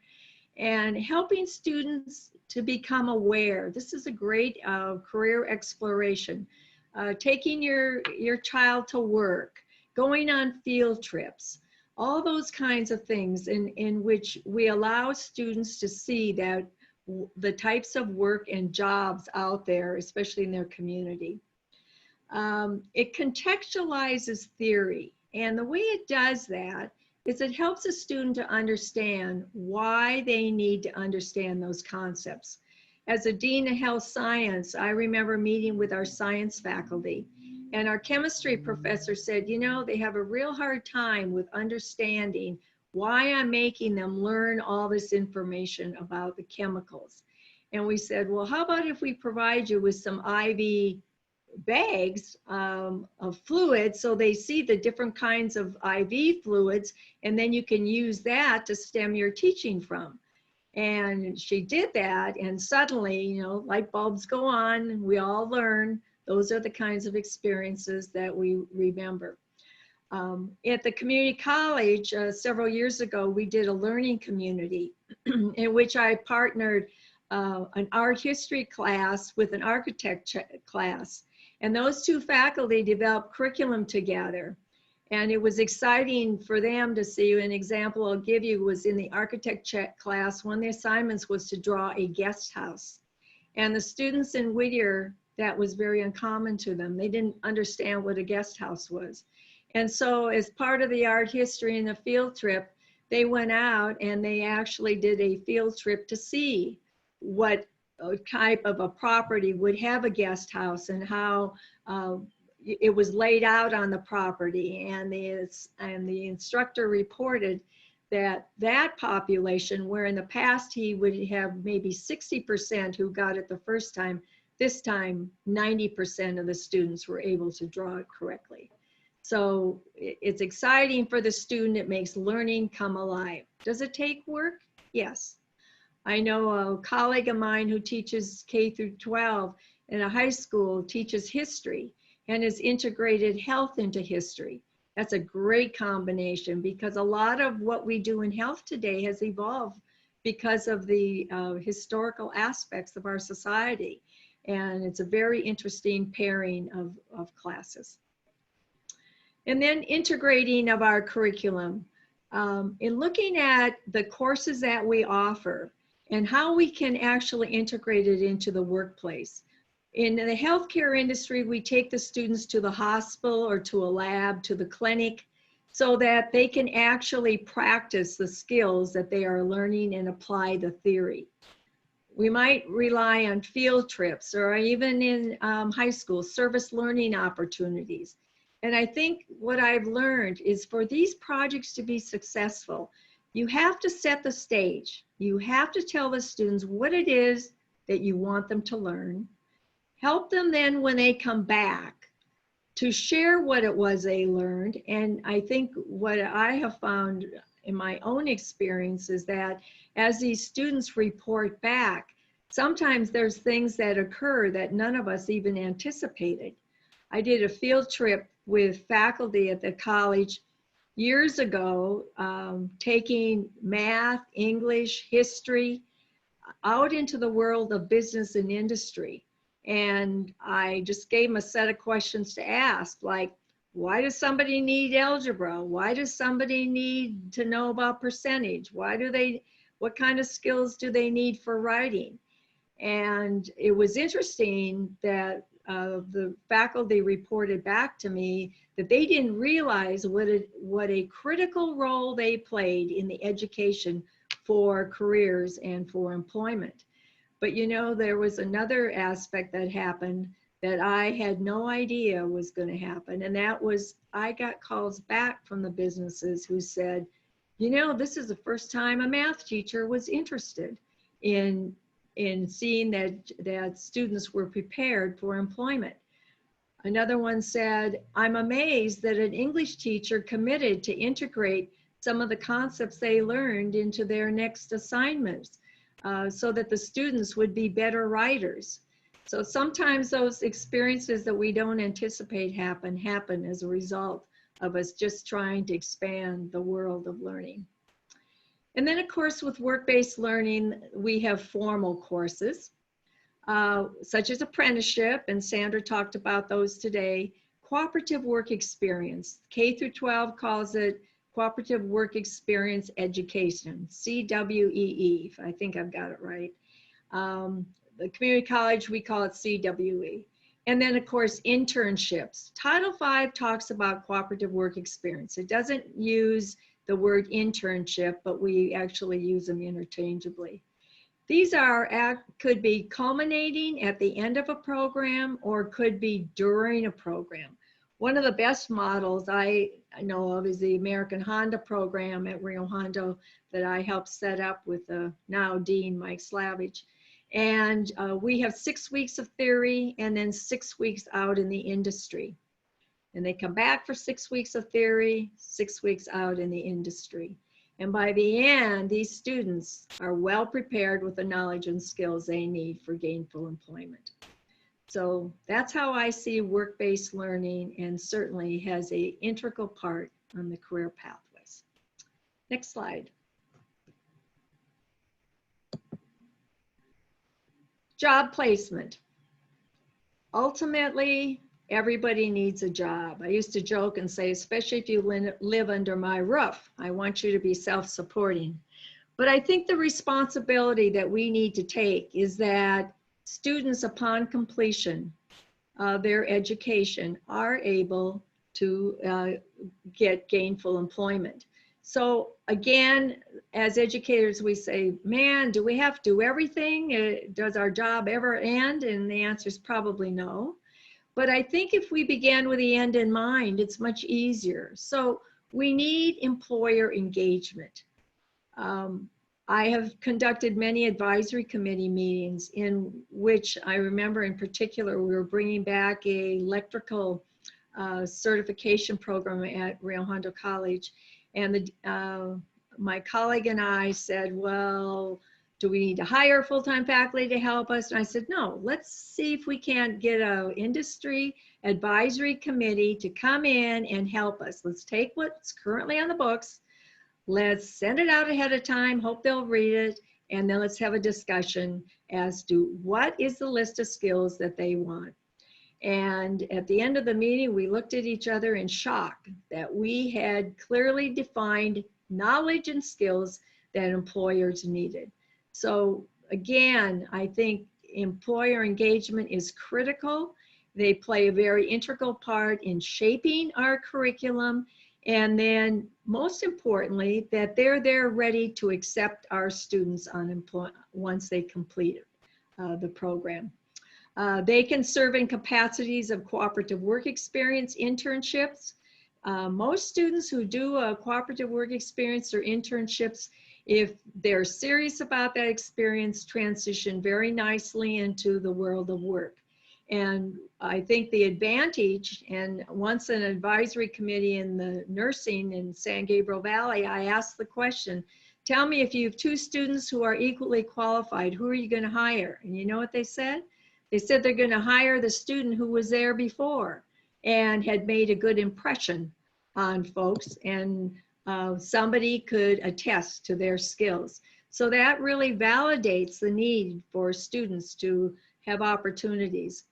and helping students to become aware. This is a great career exploration. Taking your child to work, going on field trips, all those kinds of things in which we allow students to see that the types of work and jobs out there, especially in their community. It contextualizes theory, and the way it does that is it helps a student to understand why they need to understand those concepts. As a dean of health science, I remember meeting with our science faculty, and our chemistry professor said, you know, they have a real hard time with understanding why I'm making them learn all this information about the chemicals. And we said, well, how about if we provide you with some IV bags of fluid so they see the different kinds of IV fluids, and then you can use that to stem your teaching from. And she did that, and suddenly, you know, light bulbs go on, and we all learn. Those are the kinds of experiences that we remember. At the community college several years ago, we did a learning community in which I partnered an art history class with an architecture class. And those two faculty developed curriculum together. And it was exciting for them to see. An example I'll give you was in the architecture class, one of the assignments was to draw a guest house. And the students in Whittier, that was very uncommon to them. They didn't understand what a guest house was. And so as part of the art history and the field trip, they went out and they actually did a field trip to see what type of a property would have a guest house and how it was laid out on the property. And the instructor reported that that population, where in the past he would have maybe 60% who got it the first time, this time 90% of the students were able to draw it correctly. So it's exciting for the student. It makes learning come alive. Does it take work? Yes. I know a colleague of mine who teaches K through 12 in a high school, teaches history and has integrated health into history. That's a great combination because a lot of what we do in health today has evolved because of the historical aspects of our society. And it's a very interesting pairing of classes. And then integrating of our curriculum. In looking at the courses that we offer and how we can actually integrate it into the workplace. In the healthcare industry, we take the students to the hospital or to a lab, to the clinic, so that they can actually practice the skills that they are learning and apply the theory. We might rely on field trips, or even in high school, service learning opportunities. And I think what I've learned is for these projects to be successful, you have to set the stage. You have to tell the students what it is that you want them to learn. Help them then when they come back to share what it was they learned. And I think what I have found in my own experience is that as these students report back, sometimes there's things that occur that none of us even anticipated. I did a field trip with faculty at the college years ago, taking math, English, history out into the world of business and industry. And I just gave them a set of questions to ask, like, why does somebody need algebra? Why does somebody need to know about percentage? What kind of skills do they need for writing? And it was interesting that the faculty reported back to me that they didn't realize what a critical role they played in the education for careers and for employment. But you know, there was another aspect that happened that I had no idea was going to happen. And that was, I got calls back from the businesses who said, you know, this is the first time a math teacher was interested in seeing that students were prepared for employment. Another one said, I'm amazed that an English teacher committed to integrate some of the concepts they learned into their next assignments so that the students would be better writers. So sometimes those experiences that we don't anticipate happen as a result of us just trying to expand the world of learning. And then of course with work-based learning, we have formal courses, such as apprenticeship, and Sandra talked about those today. Cooperative work experience, K through 12 calls it Cooperative Work Experience Education, CWEE, if I think I've got it right. The community college, we call it CWE. And then of course, internships. Title V talks about cooperative work experience. It doesn't use the word internship, but we actually use them interchangeably. These could be culminating at the end of a program or could be during a program. One of the best models I know of is the American Honda program at Rio Hondo that I helped set up with the now Dean Mike Slavich. And we have 6 weeks of theory and then 6 weeks out in the industry. And they come back for 6 weeks of theory, 6 weeks out in the industry. And by the end, these students are well prepared with the knowledge and skills they need for gainful employment. So that's how I see work-based learning, and certainly has an integral part on the career pathways. Next slide. Job placement. Ultimately, everybody needs a job. I used to joke and say, especially if you live under my roof, I want you to be self-supporting. But I think the responsibility that we need to take is that students, upon completion of their education, are able to get gainful employment. So again, as educators, we say, man, do we have to do everything? Does our job ever end? And the answer is probably no. But I think if we began with the end in mind, it's much easier. So we need employer engagement. I have conducted many advisory committee meetings in which I remember in particular, we were bringing back an electrical certification program at Rio Hondo College. And my colleague and I said, well, do we need to hire full-time faculty to help us? And I said, no, let's see if we can't get an industry advisory committee to come in and help us. Let's take what's currently on the books. Let's send it out ahead of time, hope they'll read it, and then let's have a discussion as to what is the list of skills that they want. And at the end of the meeting, we looked at each other in shock that we had clearly defined knowledge and skills that employers needed. So again, I think employer engagement is critical. They play a very integral part in shaping our curriculum. And then most importantly, that they're there ready to accept our students on once they complete the program. They can serve in capacities of cooperative work experience internships. Most students who do a cooperative work experience or internships, if they're serious about that experience, transition very nicely into the world of work. And I think the advantage, and once an advisory committee in the nursing in San Gabriel Valley, I asked the question, tell me if you have 2 students who are equally qualified, who are you going to hire? And you know what they said? They said they're going to hire the student who was there before and had made a good impression on folks, and somebody could attest to their skills. So that really validates the need for students to have opportunities.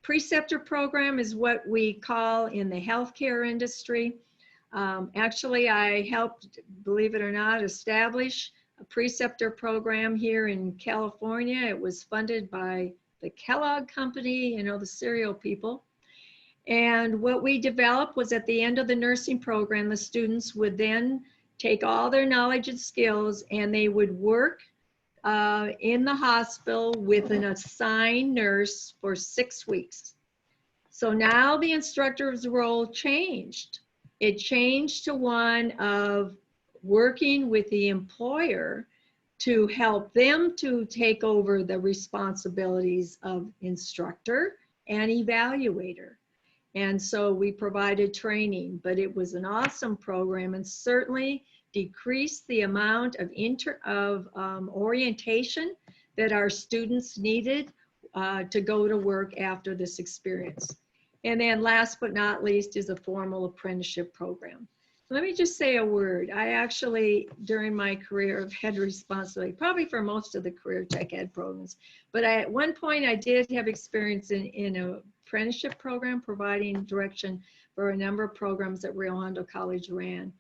Preceptor program is what we call in the healthcare industry. Actually, I helped, believe it or not, establish a preceptor program here in California. It was funded by the Kellogg Company, you know, the cereal people. And what we developed was at the end of the nursing program, the students would then take all their knowledge and skills and they would work in the hospital with an assigned nurse for 6 weeks. So now the instructor's role changed. It changed to one of working with the employer to help them to take over the responsibilities of instructor and evaluator. And so we provided training, but it was an awesome program and certainly decreased the amount of orientation that our students needed to go to work after this experience. And then last but not least is a formal apprenticeship program. Let me just say a word. I actually, during my career, have had responsibility, probably for most of the career tech ed programs, but at one point I did have experience in an apprenticeship program, providing direction for a number of programs that Rio Hondo College ran.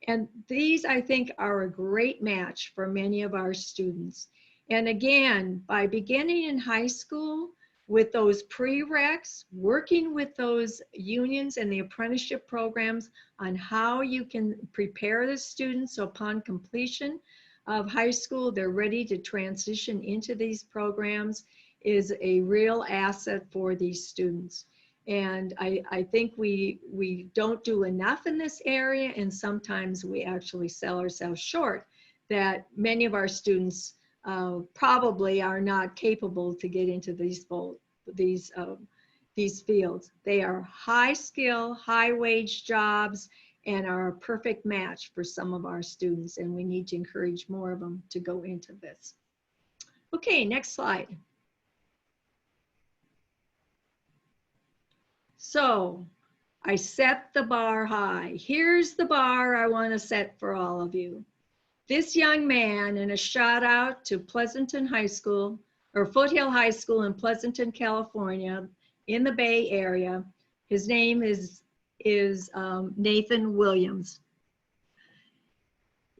And these, I think, are a great match for many of our students. And again, by beginning in high school, with those prereqs, working with those unions and the apprenticeship programs on how you can prepare the students so upon completion of high school, they're ready to transition into these programs is a real asset for these students. And I think we don't do enough in this area, and sometimes we actually sell ourselves short that many of our students probably are not capable to get into these fields. They are high skill, high wage jobs and are a perfect match for some of our students, and we need to encourage more of them to go into this. Okay, next slide. So I set the bar high. Here's the bar I want to set for all of you. This young man, and a shout out to Pleasanton High School, or Foothill High School in Pleasanton, California, in the Bay Area. His name is Nathan Williams.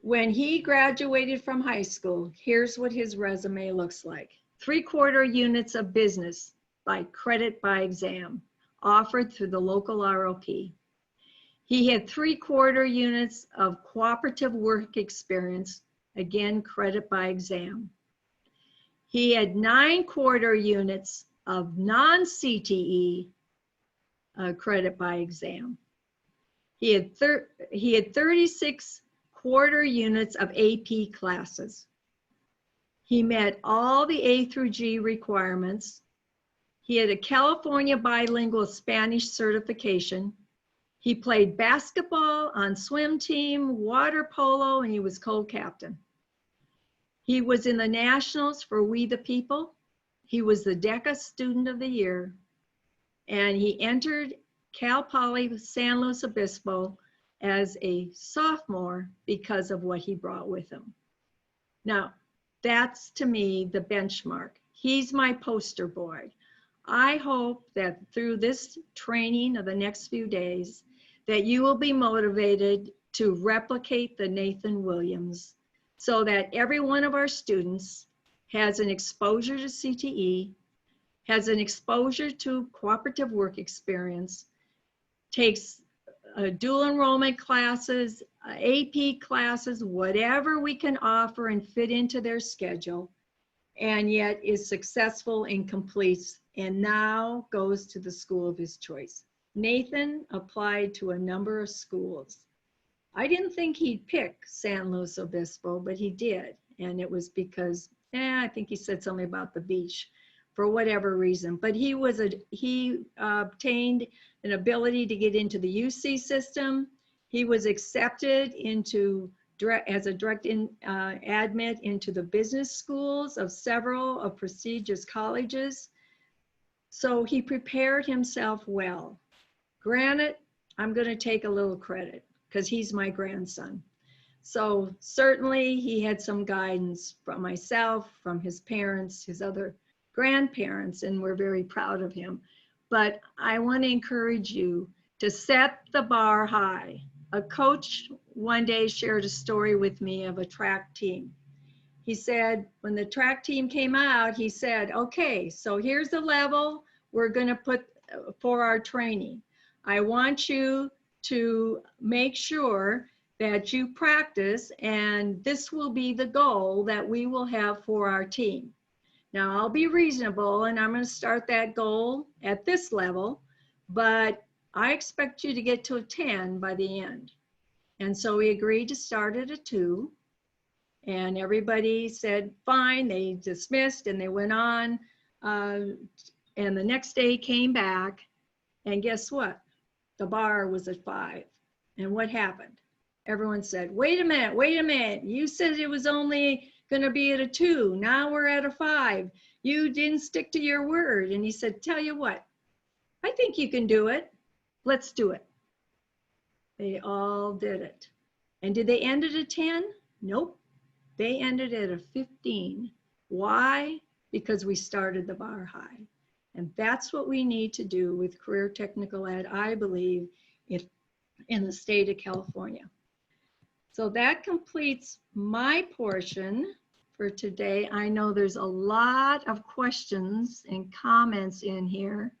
When he graduated from high school, here's what his resume looks like. 3/4 units of business by credit by exam, offered through the local ROP. He had 3/4 units of cooperative work experience, again, credit by exam. He had 9/4 units of non-CTE credit by exam. He had 36/4 units of AP classes. He met all the A through G requirements. He had a California bilingual Spanish certification. He played basketball on swim team, water polo, and he was co-captain. He was in the Nationals for We the People. He was the DECA Student of the Year. And he entered Cal Poly San Luis Obispo as a sophomore because of what he brought with him. Now, That's to me the benchmark. He's my poster boy. I hope that through this training of the next few days, that you will be motivated to replicate the Nathan Williams so that every one of our students has an exposure to CTE, has an exposure to cooperative work experience, takes dual enrollment classes, AP classes, whatever we can offer and fit into their schedule, and yet is successful and completes, and now goes to the school of his choice. Nathan applied to a number of schools. I didn't think he'd pick San Luis Obispo, but he did. And it was because, I think he said something about the beach for whatever reason. But he obtained an ability to get into the UC system. He was accepted into as a direct admit into the business schools of several of prestigious colleges. So he prepared himself well. Granted, I'm going to take a little credit because he's my grandson. So certainly he had some guidance from myself, from his parents, his other grandparents, and we're very proud of him. But I want to encourage you to set the bar high. A coach one day shared a story with me of a track team. He said, when the track team came out, he said, okay, so here's the level we're going to put for our training. I want you to make sure that you practice, and this will be the goal that we will have for our team. Now, I'll be reasonable, and I'm going to start that goal at this level, but I expect you to get to a 10 by the end. And so we agreed to start at a 2, and everybody said, fine, they dismissed, and they went on, and the next day came back, and guess what? The bar was at 5. And what happened? Everyone said, wait a minute. You said it was only going to be at a 2. Now we're at a 5. You didn't stick to your word. And he said, tell you what, I think you can do it. Let's do it. They all did it. And did they end at a 10? Nope. They ended at a 15. Why? Because we started the bar high. And that's what we need to do with career technical ed, I believe, in the state of California. So that completes my portion for today. I know there's a lot of questions and comments in here.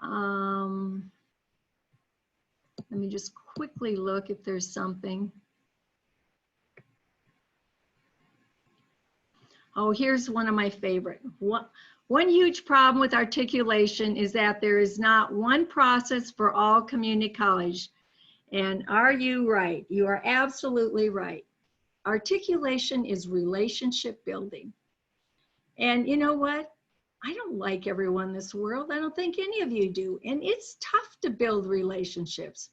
Let me just quickly look if there's something. Oh, here's one of my favorite. One huge problem with articulation is that there is not one process for all community college. And are you right? You are absolutely right. Articulation is relationship building. And you know what? I don't like everyone in this world. I don't think any of you do. And it's tough to build relationships.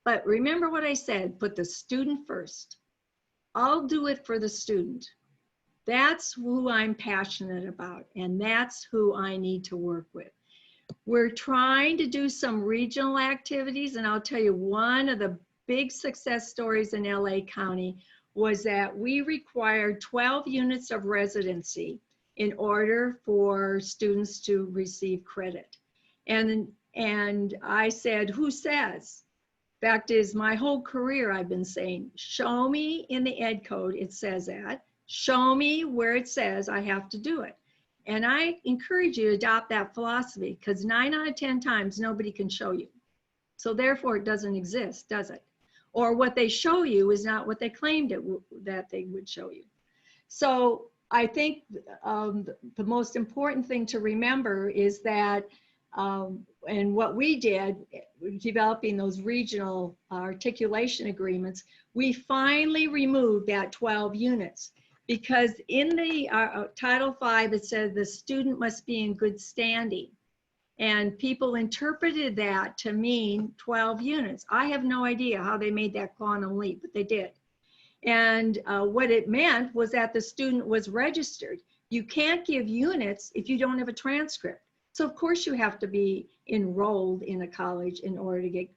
But remember what I said, put the student first. I'll do it for the student. That's who I'm passionate about, and that's who I need to work with. We're trying to do some regional activities, and I'll tell you one of the big success stories in LA County was that we required 12 units of residency in order for students to receive credit. And I said, who says? Fact is, my whole career I've been saying, show me in the ed code it says that. Show me where it says I have to do it. And I encourage you to adopt that philosophy because 9 out of 10 times nobody can show you. So therefore it doesn't exist, does it? Or what they show you is not what they claimed that they would show you. So I think the most important thing to remember is that, and what we did, developing those regional articulation agreements, we finally removed that 12 units. Because in the Title V, it said the student must be in good standing. And people interpreted that to mean 12 units. I have no idea how they made that quantum leap, but they did. And what it meant was that the student was registered. You can't give units if you don't have a transcript. So of course you have to be enrolled in a college in order to get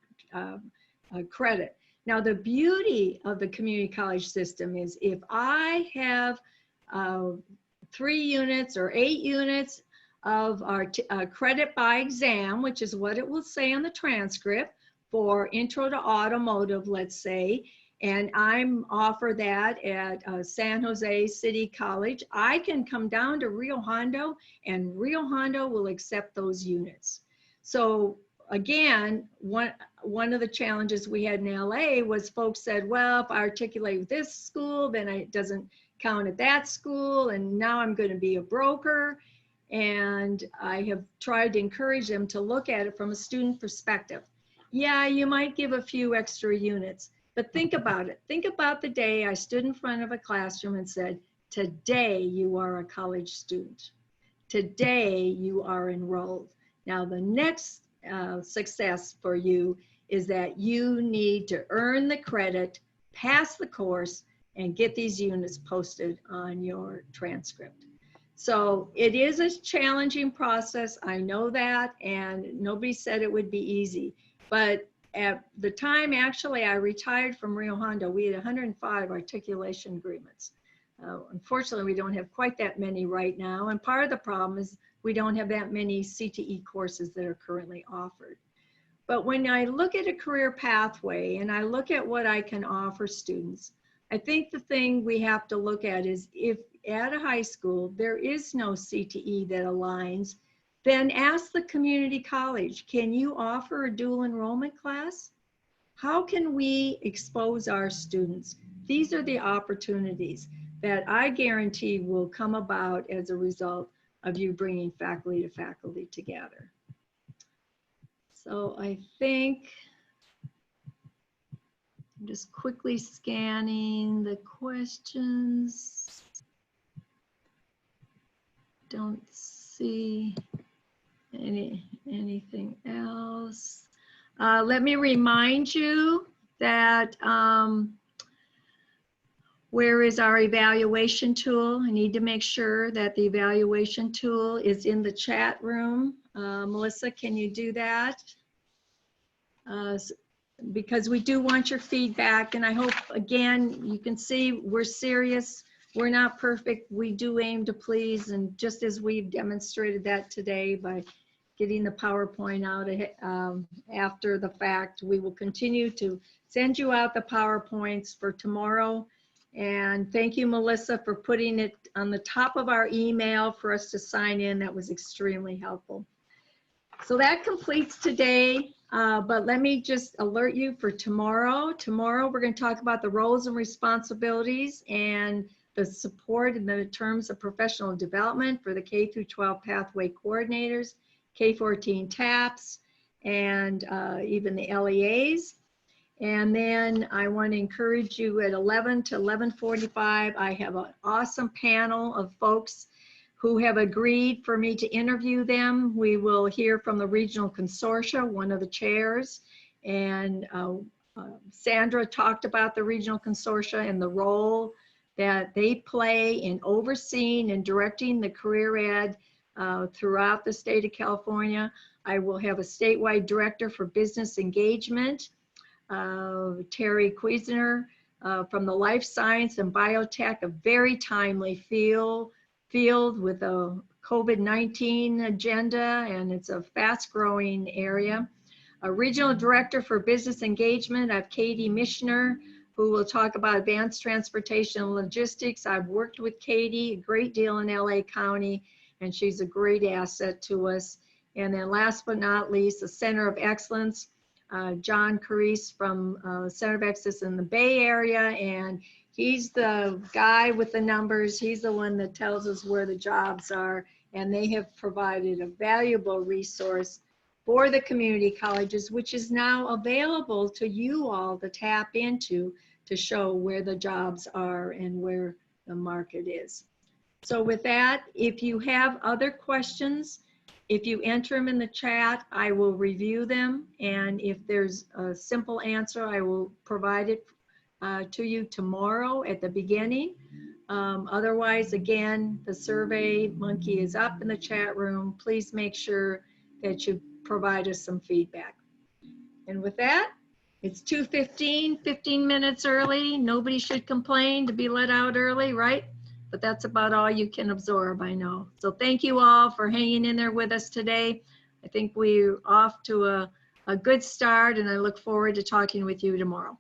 credit. Now, the beauty of the community college system is if I have 3 units or 8 units of our credit by exam, which is what it will say on the transcript for Intro to Automotive, let's say, and I'm offer that at San Jose City College, I can come down to Rio Hondo and Rio Hondo will accept those units. So again, one of the challenges we had in LA was folks said, well, if I articulate with this school, then it doesn't count at that school, and now I'm going to be a broker. And I have tried to encourage them to look at it from a student perspective. Yeah, you might give a few extra units, but think about it. Think about the day I stood in front of a classroom and said, today you are a college student. Today you are enrolled. Now the next success for you is that you need to earn the credit, pass the course, and get these units posted on your transcript. So it is a challenging process. I know that, and nobody said it would be easy. But at the time, actually, I retired from Rio Hondo, we had 105 articulation agreements. Unfortunately, we don't have quite that many right now. And part of the problem is we don't have that many CTE courses that are currently offered. But when I look at a career pathway and I look at what I can offer students, I think the thing we have to look at is if at a high school there is no CTE that aligns, then ask the community college, can you offer a dual enrollment class? How can we expose our students? These are the opportunities that I guarantee will come about as a result of you bringing faculty to faculty together. So I think I'm just quickly scanning the questions. Don't see anything else. Let me remind you that where is our evaluation tool? I need to make sure that the evaluation tool is in the chat room. Melissa, can you do that? Because we do want your feedback, and I hope, again, you can see we're serious. We're not perfect. We do aim to please, and just as we've demonstrated that today by getting the PowerPoint out after the fact, we will continue to send you out the PowerPoints for tomorrow. And thank you, Melissa, for putting it on the top of our email for us to sign in. That was extremely helpful. So that completes today, but let me just alert you for tomorrow. Tomorrow, we're going to talk about the roles and responsibilities and the support in the terms of professional development for the K through 12 pathway coordinators, K14 TAPs, and even the LEAs. And then I want to encourage you at 11 to 11:45, I have an awesome panel of folks who have agreed for me to interview them. We will hear from the regional consortia, one of the chairs, and Sandra talked about the regional consortia and the role that they play in overseeing and directing the career ed throughout the state of California. I will have a statewide director for business engagement, Terry Cuisner, from the life science and biotech, a very timely field with a COVID-19 agenda, and it's a fast-growing area. A regional director for business engagement, I have Katie Michener, who will talk about advanced transportation and logistics. I've worked with Katie a great deal in LA County, and she's a great asset to us. And then last but not least, the Center of Excellence, John Carice from Center of Excellence in the Bay Area, and he's the guy with the numbers. He's the one that tells us where the jobs are, and they have provided a valuable resource for the community colleges, which is now available to you all to tap into to show where the jobs are and where the market is. So with that, if you have other questions, if you enter them in the chat, I will review them. And if there's a simple answer, I will provide it to you tomorrow at the beginning. Otherwise, again, the Survey Monkey is up in the chat room. Please make sure that you provide us some feedback. And with that, It's 2:15, 15 minutes early. Nobody should complain to be let out early, right? But that's about all you can absorb, I know. So thank you all for hanging in there with us today. I think we're off to a good start, and I look forward to talking with you tomorrow.